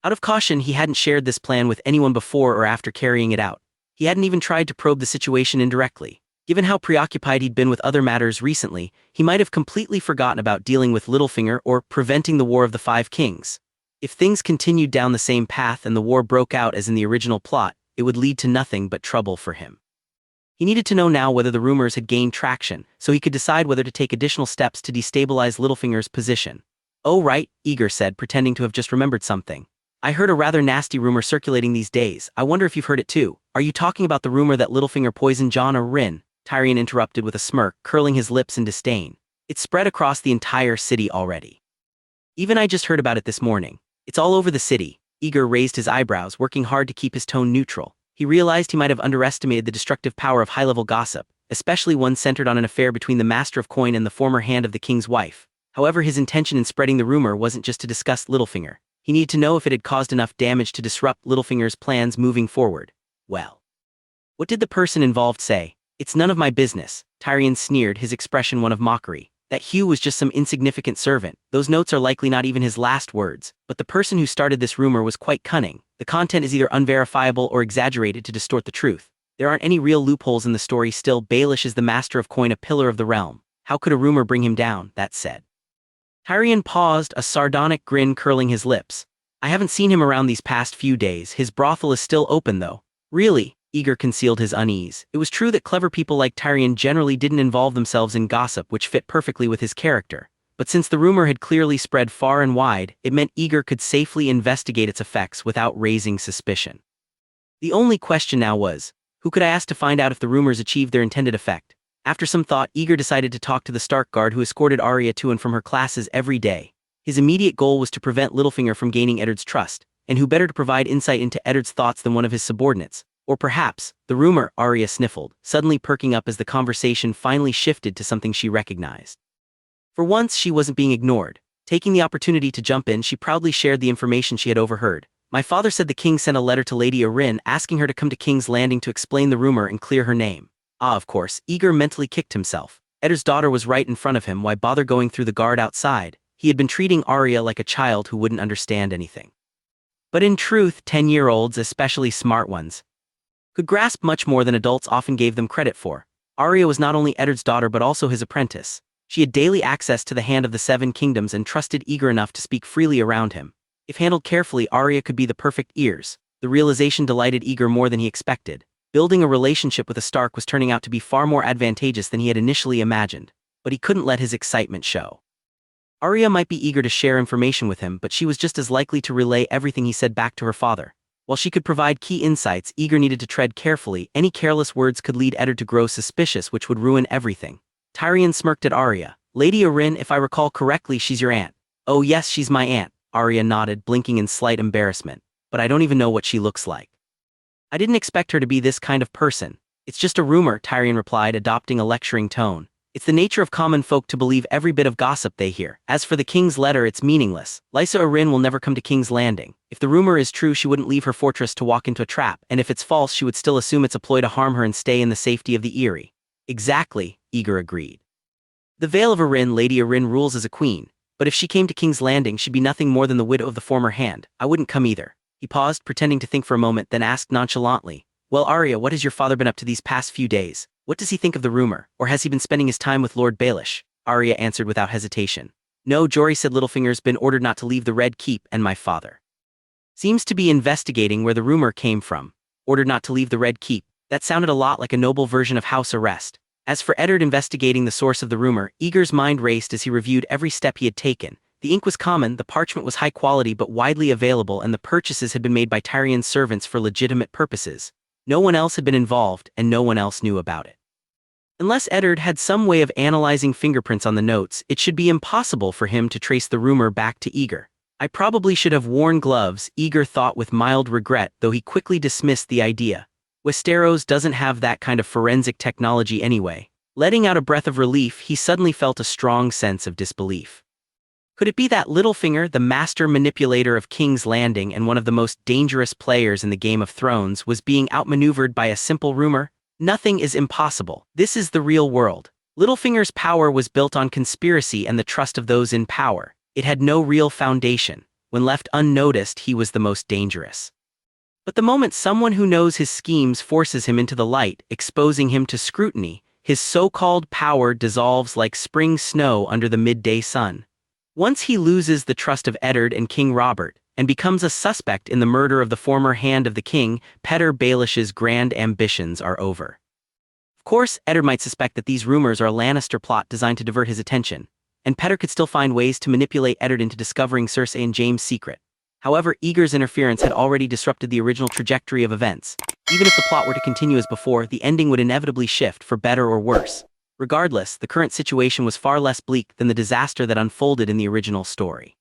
Speaker 2: Out of caution, he hadn't shared this plan with anyone before or after carrying it out. He hadn't even tried to probe the situation indirectly. Given how preoccupied he'd been with other matters recently, he might have completely forgotten about dealing with Littlefinger or preventing the War of the Five Kings. If things continued down the same path and the war broke out as in the original plot, it would lead to nothing but trouble for him. He needed to know now whether the rumors had gained traction, so he could decide whether to take additional steps to destabilize Littlefinger's position. "Oh right," Aegor said, pretending to have just remembered something. "I heard a rather nasty rumor circulating these days. I wonder if you've heard it too." "Are you talking about the rumor that Littlefinger poisoned Jon Arryn?" Tyrion interrupted with a smirk, curling his lips in disdain. "It's spread across the entire city already. Even I just heard about it this morning. It's all over the city." Aegor raised his eyebrows, working hard to keep his tone neutral. He realized he might have underestimated the destructive power of high-level gossip, especially one centered on an affair between the Master of Coin and the former hand of the king's wife. However, his intention in spreading the rumor wasn't just to discuss Littlefinger. He needed to know if it had caused enough damage to disrupt Littlefinger's plans moving forward. Well, what did the person involved say? "It's none of my business," Tyrion sneered, his expression one of mockery. "That Hugh was just some insignificant servant. Those notes are likely not even his last words. But the person who started this rumor was quite cunning. The content is either unverifiable or exaggerated to distort the truth. There aren't any real loopholes in the story. Still, Baelish is the Master of Coin, a pillar of the realm. How could a rumor bring him down?" That said. Tyrion paused, a sardonic grin curling his lips. "I haven't seen him around these past few days. His brothel is still open though." "Really?" Aegor concealed his unease. It was true that clever people like Tyrion generally didn't involve themselves in gossip, which fit perfectly with his character. But since the rumor had clearly spread far and wide, it meant Aegor could safely investigate its effects without raising suspicion. The only question now was, who could I ask to find out if the rumors achieved their intended effect? After some thought, Aegor decided to talk to the Stark Guard who escorted Arya to and from her classes every day. His immediate goal was to prevent Littlefinger from gaining Eddard's trust, and who better to provide insight into Eddard's thoughts than one of his subordinates? Or perhaps, the rumor, Arya sniffled, suddenly perking up as the conversation finally shifted to something she recognized. For once, she wasn't being ignored. Taking the opportunity to jump in, she proudly shared the information she had overheard. "My father said the king sent a letter to Lady Arryn asking her to come to King's Landing to explain the rumor and clear her name." Ah, of course, Aegor mentally kicked himself. Eddard's daughter was right in front of him. Why bother going through the guard outside? He had been treating Arya like a child who wouldn't understand anything. But in truth, 10-year-olds, especially smart ones, could grasp much more than adults often gave them credit for. Arya was not only Eddard's daughter but also his apprentice. She had daily access to the hand of the Seven Kingdoms and trusted Aegor enough to speak freely around him. If handled carefully, Arya could be the perfect ears. The realization delighted Aegor more than he expected. Building a relationship with a Stark was turning out to be far more advantageous than he had initially imagined, but he couldn't let his excitement show. Arya might be eager to share information with him, but she was just as likely to relay everything he said back to her father. While she could provide key insights, Aegor needed to tread carefully. Any careless words could lead Eddard to grow suspicious, which would ruin everything. Tyrion smirked at Arya. "Lady Arryn, if I recall correctly, she's your aunt." "Oh yes, she's my aunt," Arya nodded, blinking in slight embarrassment. "But I don't even know what she looks like." "I didn't expect her to be this kind of person." "It's just a rumor," Tyrion replied, adopting a lecturing tone. "It's the nature of common folk to believe every bit of gossip they hear. As for the king's letter, it's meaningless. Lysa Arryn will never come to King's Landing. If the rumor is true, she wouldn't leave her fortress to walk into a trap, and if it's false, she would still assume it's a ploy to harm her and stay in the safety of the Eyrie." "Exactly," Aegor agreed. "The Vale of Arryn, Lady Arryn rules as a queen, but if she came to King's Landing, she'd be nothing more than the widow of the former hand. I wouldn't come either." He paused, pretending to think for a moment, then asked nonchalantly, "Well, Arya, what has your father been up to these past few days? What does he think of the rumor, or has he been spending his time with Lord Baelish?" Arya answered without hesitation. "No, Jory said Littlefinger's been ordered not to leave the Red Keep, and my father seems to be investigating where the rumor came from." Ordered not to leave the Red Keep. That sounded a lot like a noble version of house arrest. As for Eddard investigating the source of the rumor, Aegor's mind raced as he reviewed every step he had taken. The ink was common, the parchment was high quality but widely available, and the purchases had been made by Tyrion's servants for legitimate purposes. No one else had been involved, and no one else knew about it. Unless Eddard had some way of analyzing fingerprints on the notes, it should be impossible for him to trace the rumor back to Aegor. "I probably should have worn gloves," Aegor thought with mild regret, though he quickly dismissed the idea. Westeros doesn't have that kind of forensic technology anyway. Letting out a breath of relief, he suddenly felt a strong sense of disbelief. Could it be that Littlefinger, the master manipulator of King's Landing and one of the most dangerous players in the Game of Thrones, was being outmaneuvered by a simple rumor? Nothing is impossible. This is the real world. Littlefinger's power was built on conspiracy and the trust of those in power. It had no real foundation. When left unnoticed, he was the most dangerous. But the moment someone who knows his schemes forces him into the light, exposing him to scrutiny, his so-called power dissolves like spring snow under the midday sun. Once he loses the trust of Eddard and King Robert, and becomes a suspect in the murder of the former Hand of the King, Petyr Baelish's grand ambitions are over. Of course, Eddard might suspect that these rumors are a Lannister plot designed to divert his attention, and Petyr could still find ways to manipulate Eddard into discovering Cersei and Jaime' secret. However, Aegor's interference had already disrupted the original trajectory of events. Even if the plot were to continue as before, the ending would inevitably shift, for better or worse. Regardless, the current situation was far less bleak than the disaster that unfolded in the original story.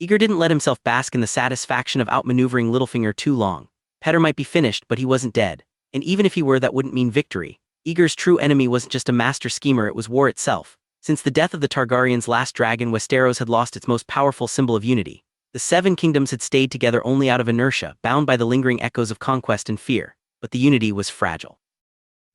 Speaker 2: Aegor didn't let himself bask in the satisfaction of outmaneuvering Littlefinger too long. Petyr might be finished, but he wasn't dead. And even if he were, that wouldn't mean victory. Aegor's true enemy wasn't just a master schemer, it was war itself. Since the death of the Targaryen's last dragon, Westeros had lost its most powerful symbol of unity. The Seven Kingdoms had stayed together only out of inertia, bound by the lingering echoes of conquest and fear, but the unity was fragile.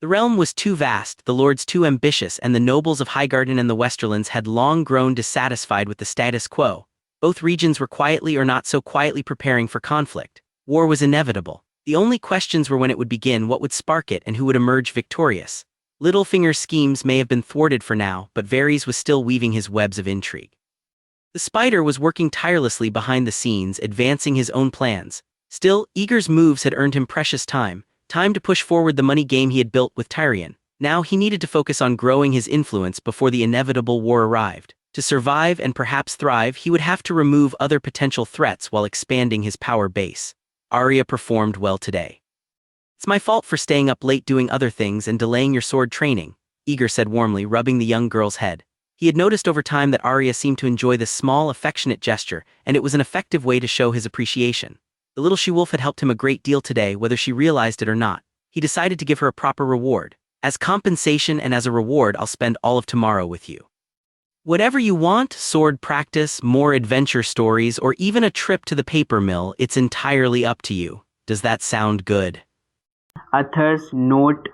Speaker 2: The realm was too vast, the lords too ambitious, and the nobles of Highgarden and the Westerlands had long grown dissatisfied with the status quo. Both regions were quietly or not so quietly preparing for conflict. War was inevitable. The only questions were when it would begin, what would spark it, and who would emerge victorious. Littlefinger's schemes may have been thwarted for now, but Varys was still weaving his webs of intrigue. The Spider was working tirelessly behind the scenes, advancing his own plans. Still, Aegor's moves had earned him precious time to push forward the money game he had built with Tyrion. Now he needed to focus on growing his influence before the inevitable war arrived. To survive and perhaps thrive, he would have to remove other potential threats while expanding his power base. Arya performed well today. "It's my fault for staying up late doing other things and delaying your sword training," Aegor said warmly, rubbing the young girl's head. He had noticed over time that Arya seemed to enjoy this small, affectionate gesture, and it was an effective way to show his appreciation. The little she-wolf had helped him a great deal today, whether she realized it or not. He decided to give her a proper reward. "As compensation and as a reward, I'll spend all of tomorrow with you. Whatever you want, sword practice, more adventure stories, or even a trip to the paper mill, it's entirely up to you. Does that sound good?"
Speaker 1: Author's note: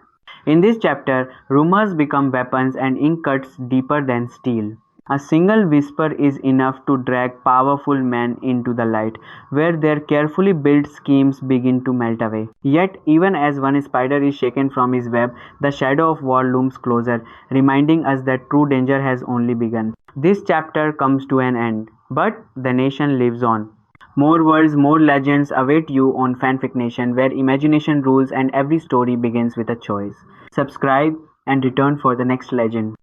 Speaker 1: in this chapter, rumors become weapons and ink cuts deeper than steel. A single whisper is enough to drag powerful men into the light, where their carefully built schemes begin to melt away. Yet, even as one spider is shaken from his web, the shadow of war looms closer, reminding us that true danger has only begun. This chapter comes to an end, but the nation lives on. More worlds, more legends await you on FanFic Nation, where imagination rules and every story begins with a choice. Subscribe and return for the next legend.